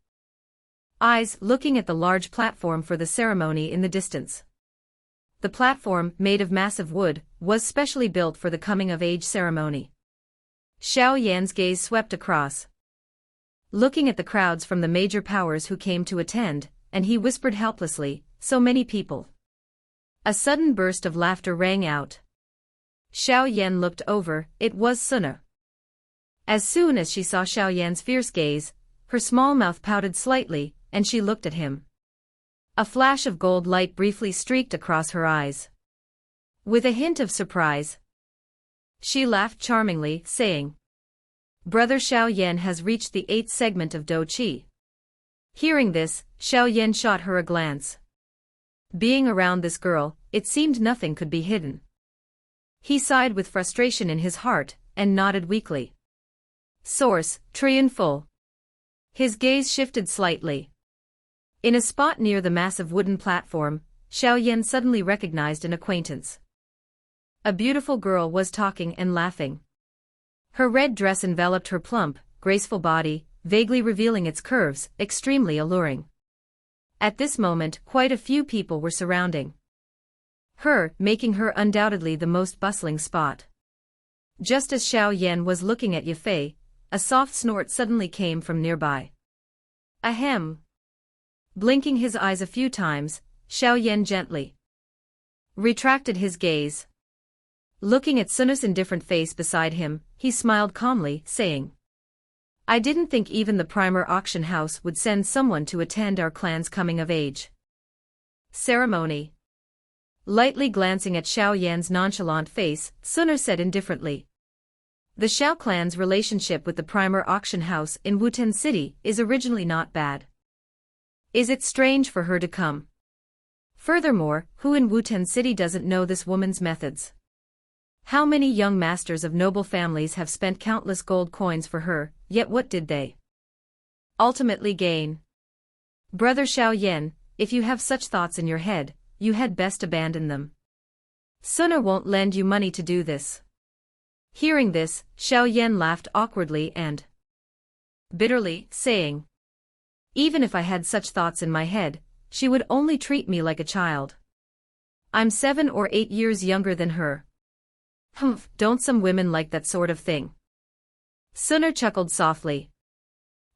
eyes, looking at the large platform for the ceremony in the distance. The platform, made of massive wood, was specially built for the coming-of-age ceremony. Xiao Yan's gaze swept across, looking at the crowds from the major powers who came to attend, and he whispered helplessly, "So many people." A sudden burst of laughter rang out. Xiao Yan looked over, it was Suna. As soon as she saw Xiao Yan's fierce gaze, her small mouth pouted slightly, and she looked at him. A flash of gold light briefly streaked across her eyes. With a hint of surprise, she laughed charmingly, saying, "Brother Xiao Yan has reached the 8th segment of Dou Qi." Hearing this, Xiao Yan shot her a glance. Being around this girl, it seemed nothing could be hidden. He sighed with frustration in his heart, and nodded weakly. Source, triumphal. His gaze shifted slightly. In a spot near the massive wooden platform, Xiao Yan suddenly recognized an acquaintance. A beautiful girl was talking and laughing. Her red dress enveloped her plump, graceful body, vaguely revealing its curves, extremely alluring. At this moment, quite a few people were surrounding her, making her undoubtedly the most bustling spot. Just as Xiao Yan was looking at Yafei, a soft snort suddenly came from nearby. Ahem. Blinking his eyes a few times, Xiao Yan gently retracted his gaze. Looking at Suna's indifferent face beside him, he smiled calmly, saying, "I didn't think even the Primer auction house would send someone to attend our clan's coming-of-age ceremony." Lightly glancing at Xiao Yan's nonchalant face, Suna said indifferently, "The Xiao clan's relationship with the Primer auction house in Wutian City is originally not bad. Is it strange for her to come? Furthermore, who in Wutian City doesn't know this woman's methods? How many young masters of noble families have spent countless gold coins for her, yet what did they ultimately gain? Brother Xiao Yan, if you have such thoughts in your head, you had best abandon them. Suna won't lend you money to do this." Hearing this, Xiao Yan laughed awkwardly and bitterly, saying, "Even if I had such thoughts in my head, she would only treat me like a child. I'm 7 or 8 years younger than her. Humph, don't some women like that sort of thing?" Suna chuckled softly.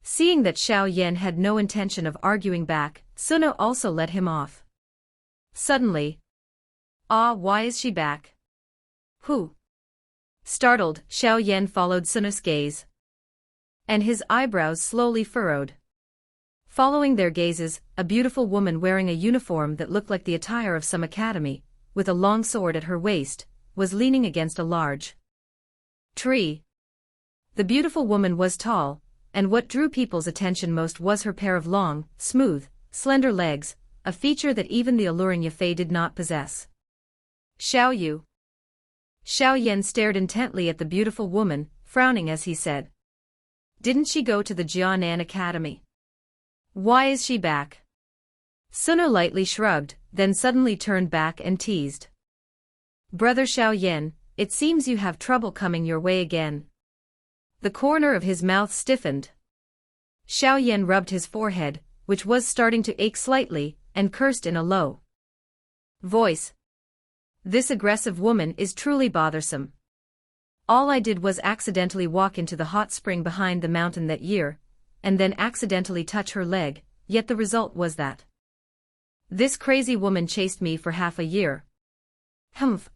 Seeing that Xiao Yan had no intention of arguing back, Suna also let him off. Suddenly, "Ah, why is she back? Who?" Startled, Xiao Yan followed Suna's gaze, and his eyebrows slowly furrowed. Following their gazes, a beautiful woman wearing a uniform that looked like the attire of some academy, with a long sword at her waist, was leaning against a large tree. The beautiful woman was tall, and what drew people's attention most was her pair of long, smooth, slender legs, a feature that even the alluring Yafei did not possess. Xiao Yu. Xiao Yan stared intently at the beautiful woman, frowning as he said. Didn't she go to the Jianan Academy? Why is she back? Suna lightly shrugged, then suddenly turned back and teased. Brother Xiao Yan, it seems you have trouble coming your way again. The corner of his mouth stiffened. Xiao Yan rubbed his forehead, which was starting to ache slightly, and cursed in a low voice. This aggressive woman is truly bothersome. All I did was accidentally walk into the hot spring behind the mountain that year, and then accidentally touch her leg, yet the result was that this crazy woman chased me for half a year.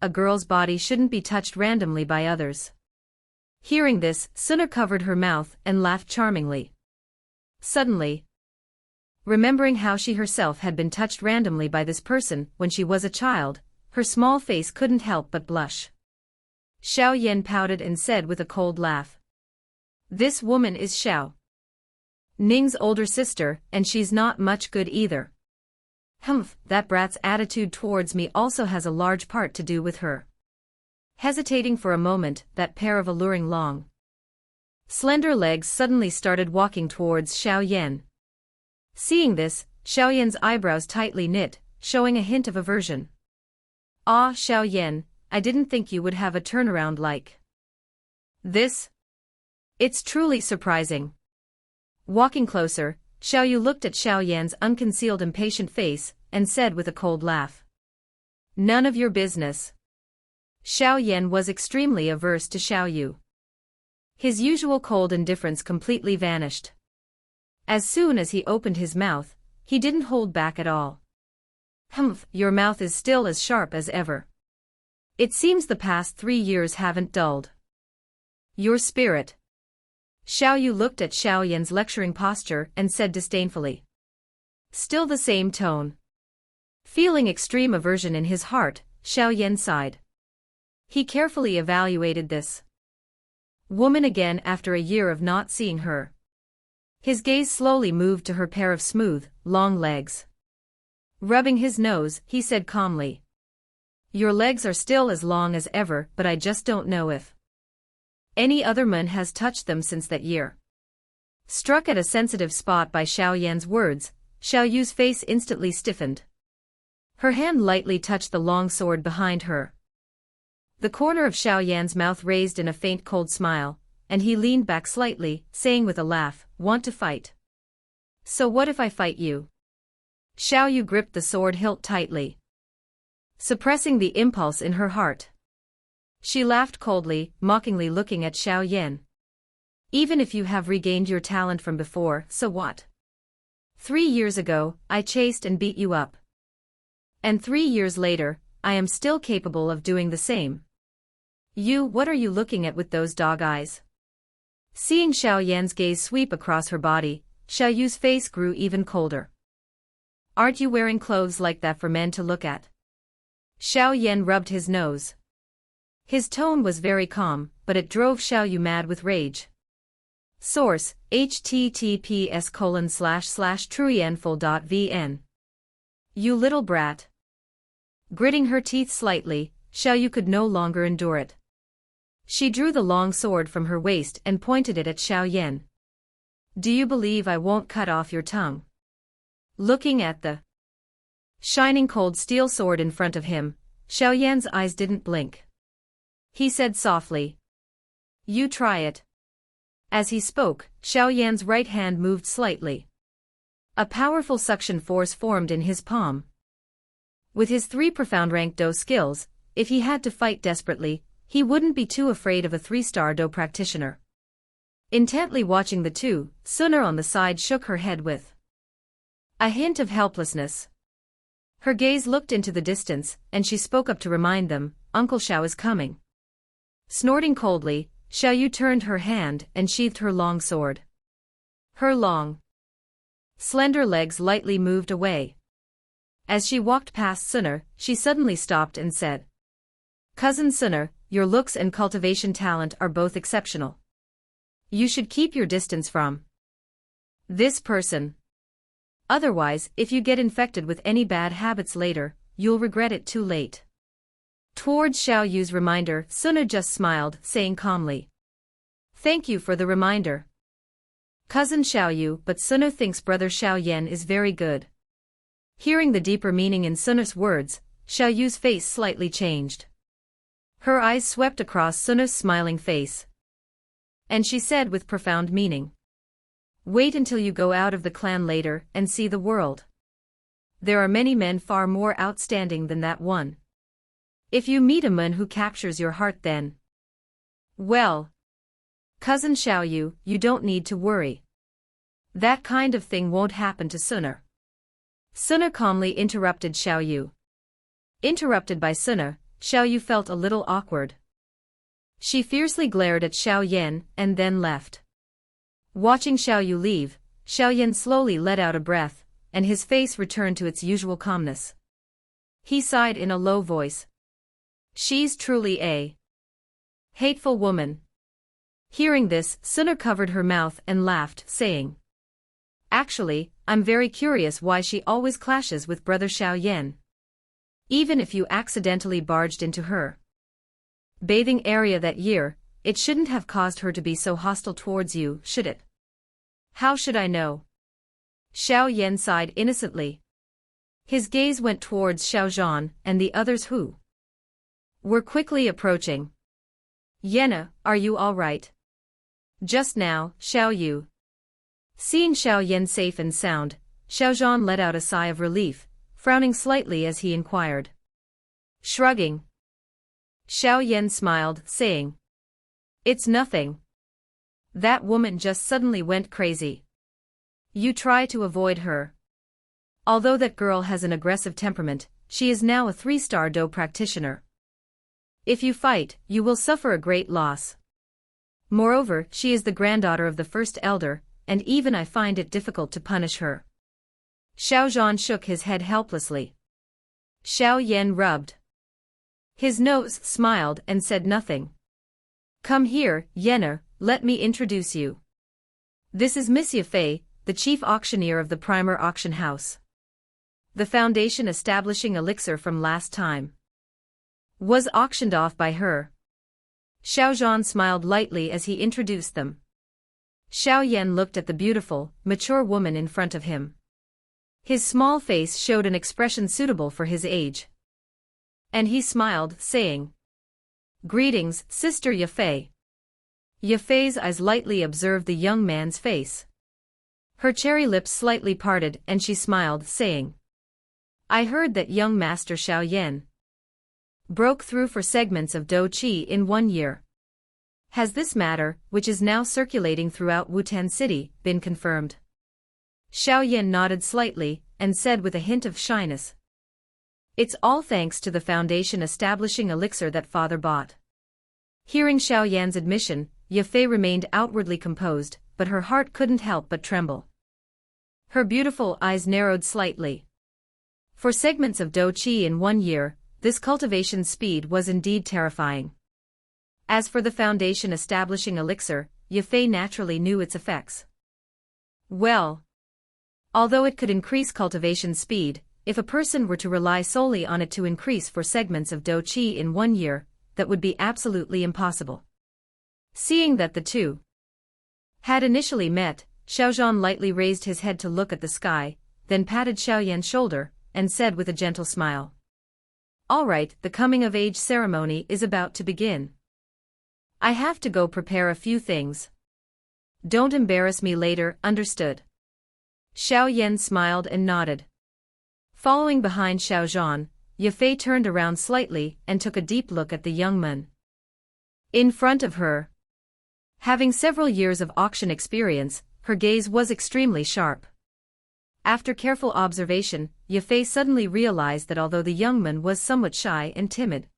A girl's body shouldn't be touched randomly by others. Hearing this, Suna covered her mouth and laughed charmingly. Suddenly, remembering how she herself had been touched randomly by this person when she was a child, her small face couldn't help but blush. Xiao Yan pouted and said with a cold laugh. This woman is Xiao Ning's older sister, and she's not much good either. That brat's attitude towards me also has a large part to do with her. Hesitating for a moment, that pair of alluring long, slender legs suddenly started walking towards Xiao Yan. Seeing this, Xiao Yan's eyebrows tightly knit, showing a hint of aversion. Ah, Xiao Yan, I didn't think you would have a turnaround like this. It's truly surprising. Walking closer, Xiao Yu looked at Xiao Yan's unconcealed impatient face, and said with a cold laugh. None of your business. Xiao Yan was extremely averse to Xiao Yu. His usual cold indifference completely vanished. As soon as he opened his mouth, he didn't hold back at all. Your mouth is still as sharp as ever. It seems the past 3 years haven't dulled your spirit. Xiao Yu looked at Xiao Yan's lecturing posture and said disdainfully. Still the same tone. Feeling extreme aversion in his heart, Xiao Yan sighed. He carefully evaluated this woman again after a year of not seeing her. His gaze slowly moved to her pair of smooth, long legs. Rubbing his nose, he said calmly. Your legs are still as long as ever, but I just don't know if any other man has touched them since that year. Struck at a sensitive spot by Xiao Yan's words, Xiao Yu's face instantly stiffened. Her hand lightly touched the long sword behind her. The corner of Xiao Yan's mouth raised in a faint cold smile, and he leaned back slightly, saying with a laugh, Want to fight? So what if I fight you? Xiao Yu gripped the sword hilt tightly, suppressing the impulse in her heart. She laughed coldly, mockingly looking at Xiao Yan. Even if you have regained your talent from before, so what? 3 years ago, I chased and beat you up. And 3 years later, I am still capable of doing the same. What are you looking at with those dog eyes? Seeing Xiao Yan's gaze sweep across her body, Xiao Yu's face grew even colder. Aren't you wearing clothes like that for men to look at? Xiao Yan rubbed his nose. His tone was very calm, but it drove Xiao Yu mad with rage. Source: https://truyenful.vn. You little brat. Gritting her teeth slightly, Xiao Yu could no longer endure it. She drew the long sword from her waist and pointed it at Xiao Yan. Do you believe I won't cut off your tongue? Looking at the shining cold steel sword in front of him, Xiao Yan's eyes didn't blink. He said softly. You try it. As he spoke, Xiao Yan's right hand moved slightly. A powerful suction force formed in his palm. With his 3 profound rank Dou skills, if he had to fight desperately, he wouldn't be too afraid of a 3-star Dou practitioner. Intently watching the two, Suna on the side shook her head with a hint of helplessness. Her gaze looked into the distance, and she spoke up to remind them, Uncle Xiao is coming. Snorting coldly, Xiao Yu turned her hand and sheathed her long sword. Her long, slender legs lightly moved away. As she walked past Suna, she suddenly stopped and said, Cousin Suna, your looks and cultivation talent are both exceptional. You should keep your distance from this person. Otherwise, if you get infected with any bad habits later, you'll regret it too late. Towards Xiao Yu's reminder, Suna just smiled, saying calmly, "Thank you for the reminder, Cousin Xiao Yu, but Suna thinks brother Xiao Yan is very good." Hearing the deeper meaning in Suna's words, Xiao Yu's face slightly changed. Her eyes swept across Suna's smiling face, and she said with profound meaning, "Wait until you go out of the clan later and see the world. There are many men far more outstanding than that one. If you meet a man who captures your heart, then, well, Cousin Xiao Yu, you don't need to worry. That kind of thing won't happen to Suna." Suna calmly interrupted Xiao Yu. Interrupted by Suna, Xiao Yu felt a little awkward. She fiercely glared at Xiao Yan and then left. Watching Xiao Yu leave, Xiao Yan slowly let out a breath, and his face returned to its usual calmness. He sighed in a low voice. "She's truly a hateful woman." Hearing this, Suna covered her mouth and laughed, saying, "Actually, I'm very curious why she always clashes with brother Xiao Yan. Even if you accidentally barged into her bathing area that year, it shouldn't have caused her to be so hostile towards you, should it?" "How should I know?" Xiao Yan sighed innocently. His gaze went towards Xiao Zhan and the others who were quickly approaching. "Yenna, are you all right?" "Just now, Xiao Yu." Seeing Xiao Yan safe and sound, Xiao Zhan let out a sigh of relief, frowning slightly as he inquired. Shrugging, Xiao Yan smiled, saying, "It's nothing. That woman just suddenly went crazy. You try to avoid her. Although that girl has an aggressive temperament, she is now a 3-star Dou practitioner. If you fight, you will suffer a great loss. Moreover, she is the granddaughter of the first elder, and even I find it difficult to punish her." Xiao Zhan shook his head helplessly. Xiao Yan rubbed his nose, smiled, and said nothing. "Come here, Yenna, let me introduce you. This is Miss Yafei, the chief auctioneer of the Primer Auction House. The foundation establishing elixir from last time was auctioned off by her." Xiao Zhan smiled lightly as he introduced them. Xiao Yan looked at the beautiful, mature woman in front of him. His small face showed an expression suitable for his age. And he smiled, saying, "Greetings, Sister Yafei." Yafei's eyes lightly observed the young man's face. Her cherry lips slightly parted and she smiled, saying, "I heard that young Master Xiao Yan broke through for segments of Dou Qi in 1 year. Has this matter, which is now circulating throughout Wutan City, been confirmed?" Xiao Yan nodded slightly, and said with a hint of shyness, "It's all thanks to the foundation establishing elixir that father bought." Hearing Xiao Yan's admission, Yafei remained outwardly composed, but her heart couldn't help but tremble. Her beautiful eyes narrowed slightly. For segments of Dou Qi in 1 year, this cultivation speed was indeed terrifying. As for the foundation establishing elixir, Yafei naturally knew its effects. Well, although it could increase cultivation speed, if a person were to rely solely on it to increase for segments of Dou Qi in 1 year, that would be absolutely impossible. Seeing that the two had initially met, Xiao Zhan lightly raised his head to look at the sky, then patted Xiao Yan's shoulder, and said with a gentle smile, "All right, the coming-of-age ceremony is about to begin. I have to go prepare a few things. Don't embarrass me later, understood?" Xiao Yan smiled and nodded. Following behind Xiao Zhan, Yafei turned around slightly and took a deep look at the young man in front of her. Having several years of auction experience, her gaze was extremely sharp. After careful observation, Yafei suddenly realized that although the young man was somewhat shy and timid,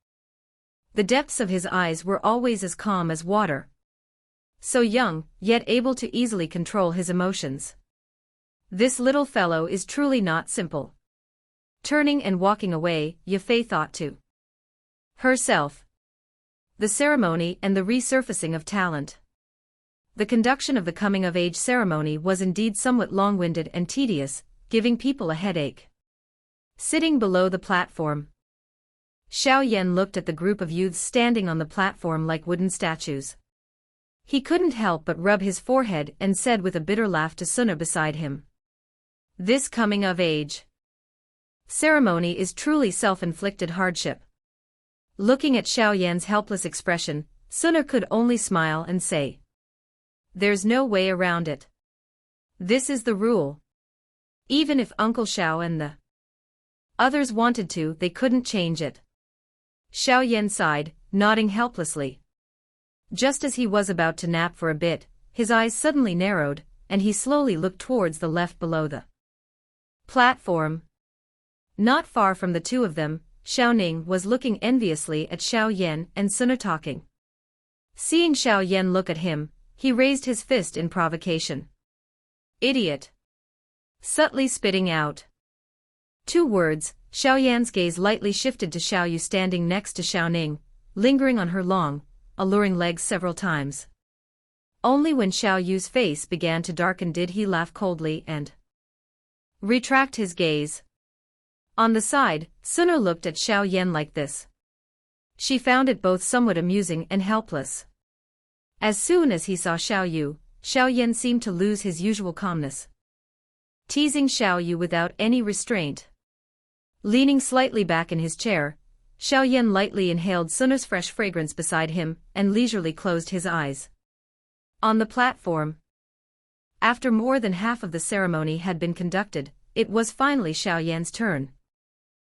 the depths of his eyes were always as calm as water. So young, yet able to easily control his emotions. This little fellow is truly not simple. Turning and walking away, Yafei thought to herself, the ceremony and the resurfacing of talent. The conduction of the coming-of-age ceremony was indeed somewhat long-winded and tedious, giving people a headache. Sitting below the platform, Xiao Yan looked at the group of youths standing on the platform like wooden statues. He couldn't help but rub his forehead and said with a bitter laugh to Suna beside him. This coming of age ceremony is truly self-inflicted hardship. Looking at Xiao Yan's helpless expression, Suna could only smile and say, there's no way around it. This is the rule. Even if Uncle Xiao and the others wanted to, they couldn't change it. Xiao Yan sighed, nodding helplessly. Just as he was about to nap for a bit, his eyes suddenly narrowed, and he slowly looked towards the left below the platform. Not far from the two of them, Xiao Ning was looking enviously at Xiao Yan and Suna talking. Seeing Xiao Yan look at him, he raised his fist in provocation. Idiot! Subtly spitting out 2 words, Xiao Yan's gaze lightly shifted to Xiao Yu standing next to Xiao Ning, lingering on her long, alluring legs several times. Only when Xiao Yu's face began to darken did he laugh coldly and retract his gaze. On the side, Suna looked at Xiao Yan like this. She found it both somewhat amusing and helpless. As soon as he saw Xiao Yu, Xiao Yan seemed to lose his usual calmness, teasing Xiao Yu without any restraint. Leaning slightly back in his chair, Xiao Yan lightly inhaled Suna's fresh fragrance beside him and leisurely closed his eyes. On the platform, after more than half of the ceremony had been conducted, it was finally Xiao Yan's turn.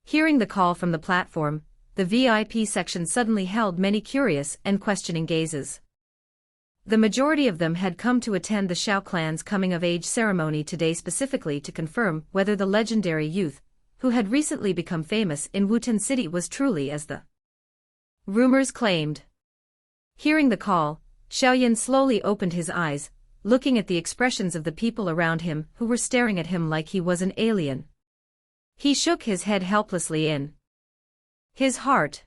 Hearing the call from the platform, the VIP section suddenly held many curious and questioning gazes. The majority of them had come to attend the Xiao clan's coming-of-age ceremony today specifically to confirm whether the legendary youth, who had recently become famous in Wuten City, was truly as the rumors claimed. Hearing the call, Xiao Yan slowly opened his eyes, looking at the expressions of the people around him who were staring at him like he was an alien. He shook his head helplessly in his heart.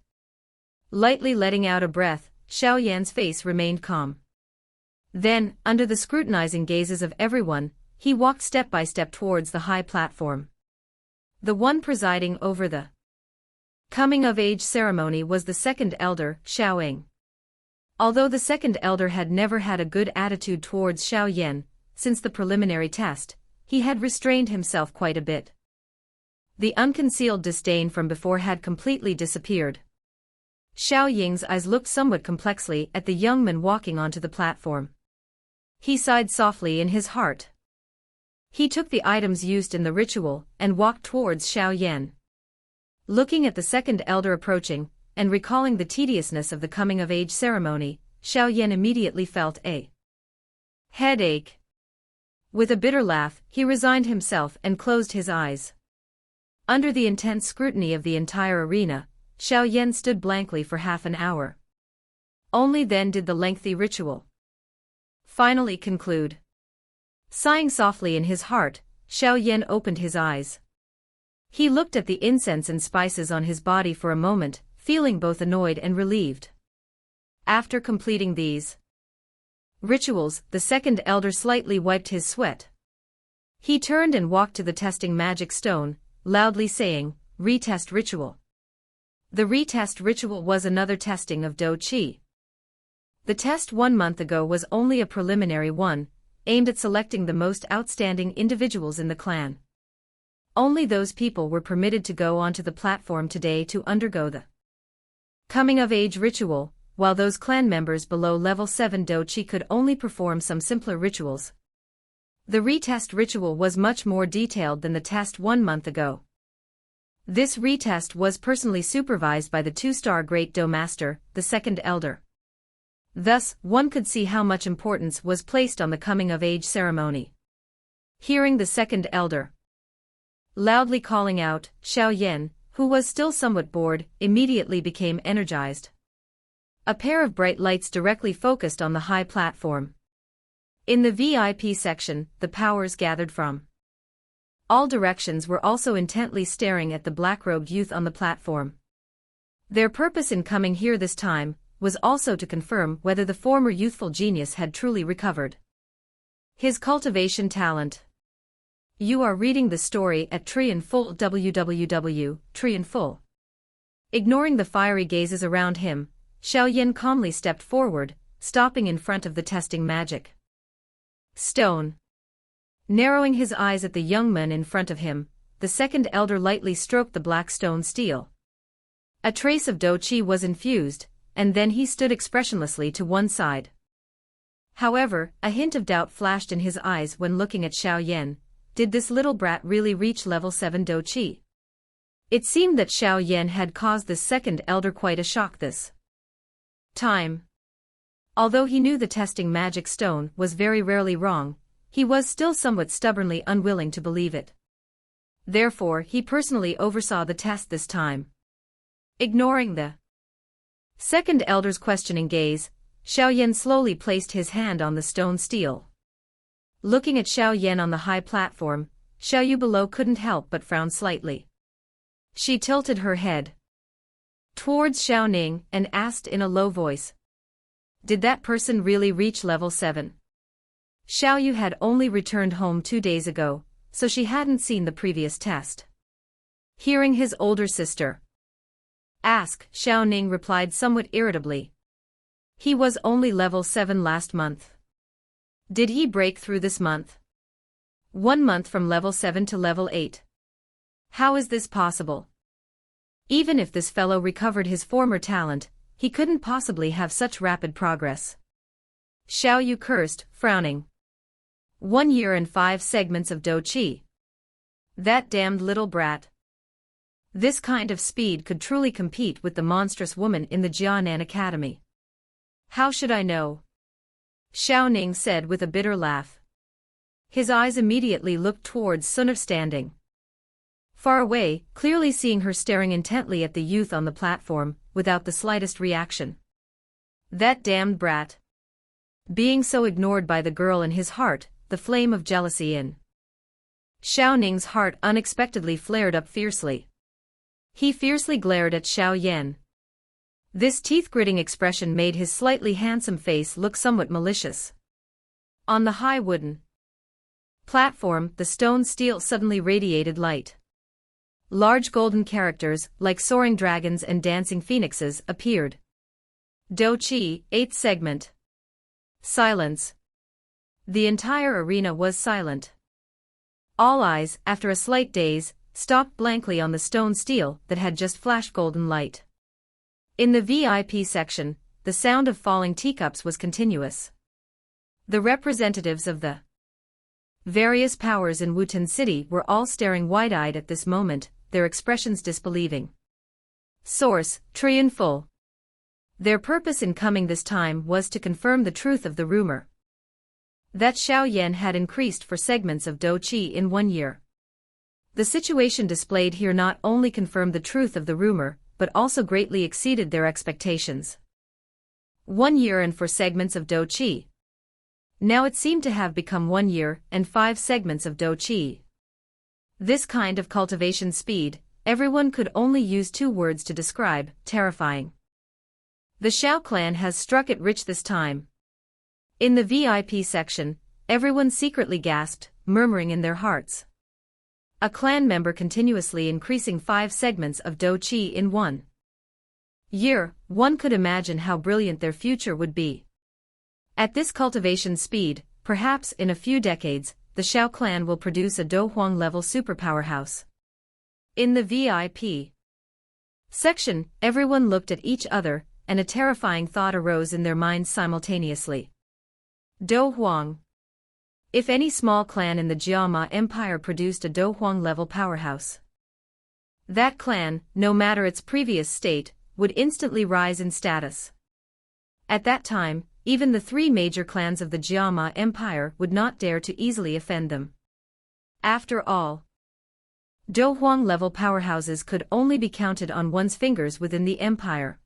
Lightly letting out a breath, Xiao Yan's face remained calm. Then, under the scrutinizing gazes of everyone, he walked step by step towards the high platform. The one presiding over the coming-of-age ceremony was the second elder, Xiao Ying. Although the second elder had never had a good attitude towards Xiao Yan, since the preliminary test, he had restrained himself quite a bit. The unconcealed disdain from before had completely disappeared. Xiao Ying's eyes looked somewhat complexly at the young man walking onto the platform. He sighed softly in his heart. He took the items used in the ritual and walked towards Xiao Yan. Looking at the second elder approaching, and recalling the tediousness of the coming-of-age ceremony, Xiao Yan immediately felt a headache. With a bitter laugh, he resigned himself and closed his eyes. Under the intense scrutiny of the entire arena, Xiao Yan stood blankly for half an hour. Only then did the lengthy ritual finally conclude. Sighing softly in his heart, Xiao Yan opened his eyes. He looked at the incense and spices on his body for a moment, feeling both annoyed and relieved. After completing these rituals, the second elder slightly wiped his sweat. He turned and walked to the testing magic stone, loudly saying, "Retest ritual." The retest ritual was another testing of Dou Qi. The test 1 month ago was only a preliminary one, aimed at selecting the most outstanding individuals in the clan. Only those people were permitted to go onto the platform today to undergo the coming-of-age ritual, while those clan members below level 7 Dou Qi could only perform some simpler rituals. The retest ritual was much more detailed than the test 1 month ago. This retest was personally supervised by the 2-star Great Dou Master, the second elder. Thus, one could see how much importance was placed on the coming-of-age ceremony. Hearing the second elder loudly calling out, Xiao Yan, who was still somewhat bored, immediately became energized. A pair of bright lights directly focused on the high platform. In the VIP section, the powers gathered from all directions were also intently staring at the black-robed youth on the platform. Their purpose in coming here this time was also to confirm whether the former youthful genius had truly recovered his cultivation talent. You are reading the story at Tree in Full www.treeinfull. Ignoring the fiery gazes around him, Xiao Yan calmly stepped forward, stopping in front of the testing magic stone. Narrowing his eyes at the young man in front of him, the second elder lightly stroked the black stone steel. A trace of Dou Qi was infused, and then he stood expressionlessly to one side. However, a hint of doubt flashed in his eyes when looking at Xiao Yan. Did this little brat really reach level 7 Dou Qi? It seemed that Xiao Yan had caused this second elder quite a shock this time. Although he knew the testing magic stone was very rarely wrong, he was still somewhat stubbornly unwilling to believe it. Therefore, he personally oversaw the test this time. Ignoring the second elder's questioning gaze, Xiao Yan slowly placed his hand on the stone steel. Looking at Xiao Yan on the high platform, Xiao Yu below couldn't help but frown slightly. She tilted her head towards Xiao Ning and asked in a low voice, "Did that person really reach level 7? Xiao Yu had only returned home 2 days ago, so she hadn't seen the previous test. Hearing his older sister ask, Xiao Ning replied somewhat irritably, "He was only level 7 last month. Did he break through this month? 1 month from level 7 to level 8. How is this possible? Even if this fellow recovered his former talent, he couldn't possibly have such rapid progress." Xiao Yu cursed, frowning. 1 year and 5 segments of Dou Qi. That damned little brat. This kind of speed could truly compete with the monstrous woman in the Jianan Academy. How should I know? Xiao Ning said with a bitter laugh. His eyes immediately looked towards Sun standing far away, clearly seeing her staring intently at the youth on the platform, without the slightest reaction. That damned brat. Being so ignored by the girl in his heart, the flame of jealousy in Xiao Ning's heart unexpectedly flared up fiercely. He fiercely glared at Xiao Yan. This teeth-gritting expression made his slightly handsome face look somewhat malicious. On the high wooden platform, the stone steel suddenly radiated light. Large golden characters, like soaring dragons and dancing phoenixes, appeared. Dou Qi, 8th segment. Silence. The entire arena was silent. All eyes, after a slight daze, stopped blankly on the stone steel that had just flashed golden light. In the VIP section, the sound of falling teacups was continuous. The representatives of the various powers in Wutan City were all staring wide-eyed at this moment, their expressions disbelieving. Source: Triunful. Their purpose in coming this time was to confirm the truth of the rumor that Xiao Yan had increased 4 segments of Dou Qi in 1 year. The situation displayed here not only confirmed the truth of the rumor, but also greatly exceeded their expectations. 1 year and 4 segments of Dou Qi. Now it seemed to have become 1 year and 5 segments of Dou Qi. This kind of cultivation speed, everyone could only use 2 words to describe: terrifying. The Xiao clan has struck it rich this time. In the VIP section, everyone secretly gasped, murmuring in their hearts. A clan member continuously increasing 5 segments of Dou Qi in 1 year, one could imagine how brilliant their future would be. At this cultivation speed, perhaps in a few decades, the Xiao clan will produce a Dou Huang level superpower house. In the VIP section, everyone looked at each other, and a terrifying thought arose in their minds simultaneously. Dou Huang. If any small clan in the Jiama Empire produced a Dou Huang level powerhouse, that clan, no matter its previous state, would instantly rise in status. At that time, even the 3 major clans of the Jiama Empire would not dare to easily offend them. After all, Dou Huang level powerhouses could only be counted on one's fingers within the empire.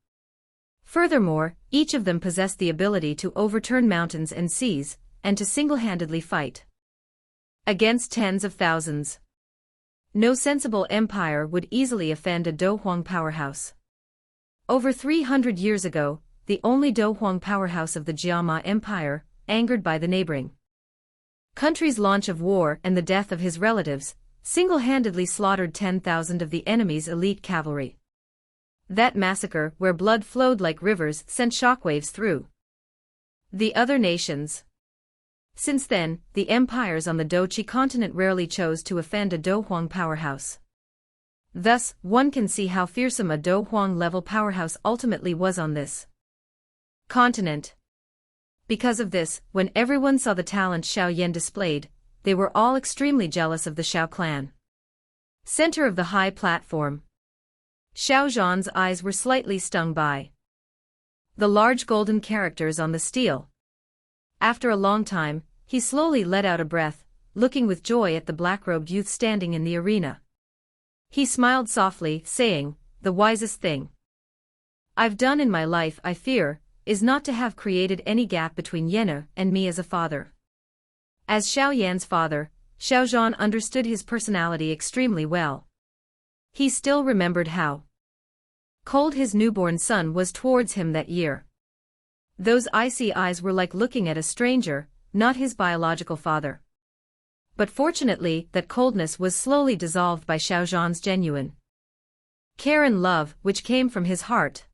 Furthermore, each of them possessed the ability to overturn mountains and seas, and to single-handedly fight against tens of thousands. No sensible empire would easily offend a Dou Huang powerhouse. Over 300 years ago, the only Dou Huang powerhouse of the Jiama Empire, angered by the neighboring country's launch of war and the death of his relatives, single-handedly slaughtered 10,000 of the enemy's elite cavalry. That massacre where blood flowed like rivers sent shockwaves through the other nations. Since then, the empires on the Dou Qi Continent rarely chose to offend a Dou Huang powerhouse. Thus, one can see how fearsome a Dou Huang-level powerhouse ultimately was on this continent. Because of this, when everyone saw the talent Xiao Yan displayed, they were all extremely jealous of the Xiao clan. Center of the high platform. Xiao Zhan's eyes were slightly stung by the large golden characters on the steel. After a long time, he slowly let out a breath, looking with joy at the black-robed youth standing in the arena. He smiled softly, saying, "The wisest thing I've done in my life, I fear, is not to have created any gap between Yenna and me as a father." As Xiao Yan's father, Xiao Zhan understood his personality extremely well. He still remembered how cold his newborn son was towards him that year. Those icy eyes were like looking at a stranger, not his biological father. But fortunately, that coldness was slowly dissolved by Xiao Zhan's genuine care and love, which came from his heart.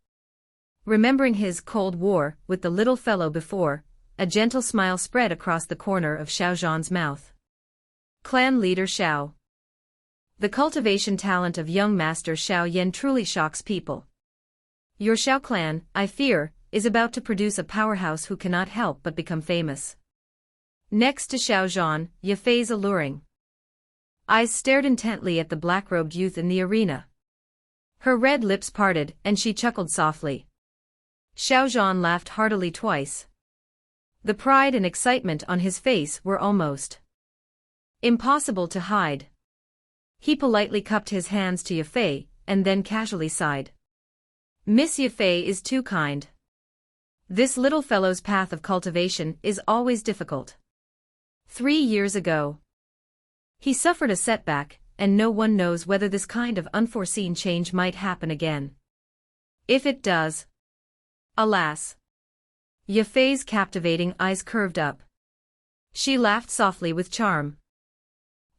Remembering his Cold War with the little fellow before, a gentle smile spread across the corner of Xiao Zhan's mouth. Clan leader Xiao. The cultivation talent of young master Xiao Yan truly shocks people. Your Xiao clan, I fear, is about to produce a powerhouse who cannot help but become famous. Next to Xiao Zhan, Yafei's alluring eyes stared intently at the black-robed youth in the arena. Her red lips parted and she chuckled softly. Xiao Zhan laughed heartily twice. The pride and excitement on his face were almost impossible to hide. He politely cupped his hands to Yafei, and then casually sighed. "Miss Yafei is too kind. This little fellow's path of cultivation is always difficult. 3 years ago, he suffered a setback, and no one knows whether this kind of unforeseen change might happen again. If it does, alas." Yafei's captivating eyes curved up. She laughed softly with charm.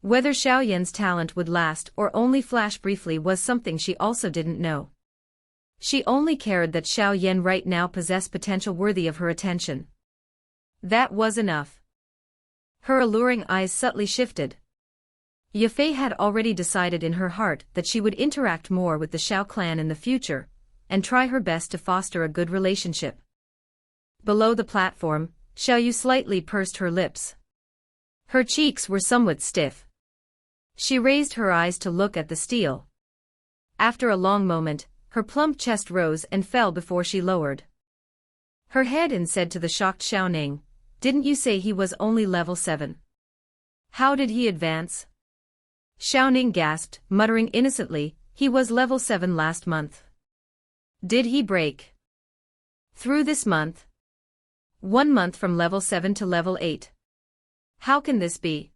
Whether Xiao Yan's talent would last or only flash briefly was something she also didn't know. She only cared that Xiao Yan right now possessed potential worthy of her attention. That was enough. Her alluring eyes subtly shifted. Yafei had already decided in her heart that she would interact more with the Xiao clan in the future, and try her best to foster a good relationship. Below the platform, Xiao Yu slightly pursed her lips. Her cheeks were somewhat stiff. She raised her eyes to look at the steel. After a long moment, her plump chest rose and fell before she lowered her head and said to the shocked Xiao Ning, "Didn't you say he was only level 7? How did he advance?" Xiao Ning gasped, muttering innocently, "He was level 7 last month." "Did he break through this month?" "1 month from level 7 to level 8. How can this be?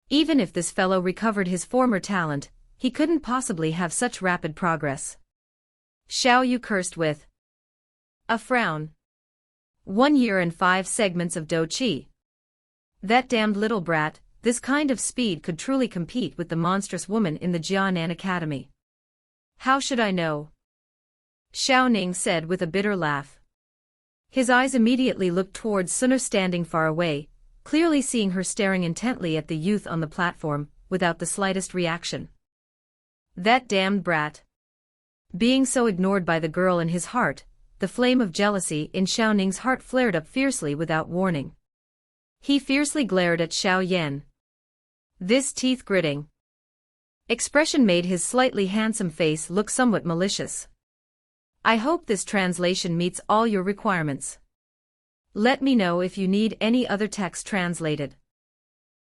Even if this fellow recovered his former talent, he couldn't possibly have such rapid progress." Xiao Yu cursed with a frown. 1 year and 5 segments of Dou Qi. That damned little brat, this kind of speed could truly compete with the monstrous woman in the Jianan Academy. "How should I know?" Xiao Ning said with a bitter laugh. His eyes immediately looked towards Sun'er standing far away, clearly seeing her staring intently at the youth on the platform, without the slightest reaction. That damned brat. Being so ignored by the girl in his heart, the flame of jealousy in Xiao Ning's heart flared up fiercely without warning. He fiercely glared at Xiao Yan. This teeth-gritting expression made his slightly handsome face look somewhat malicious. "I hope this translation meets all your requirements. Let me know if you need any other text translated."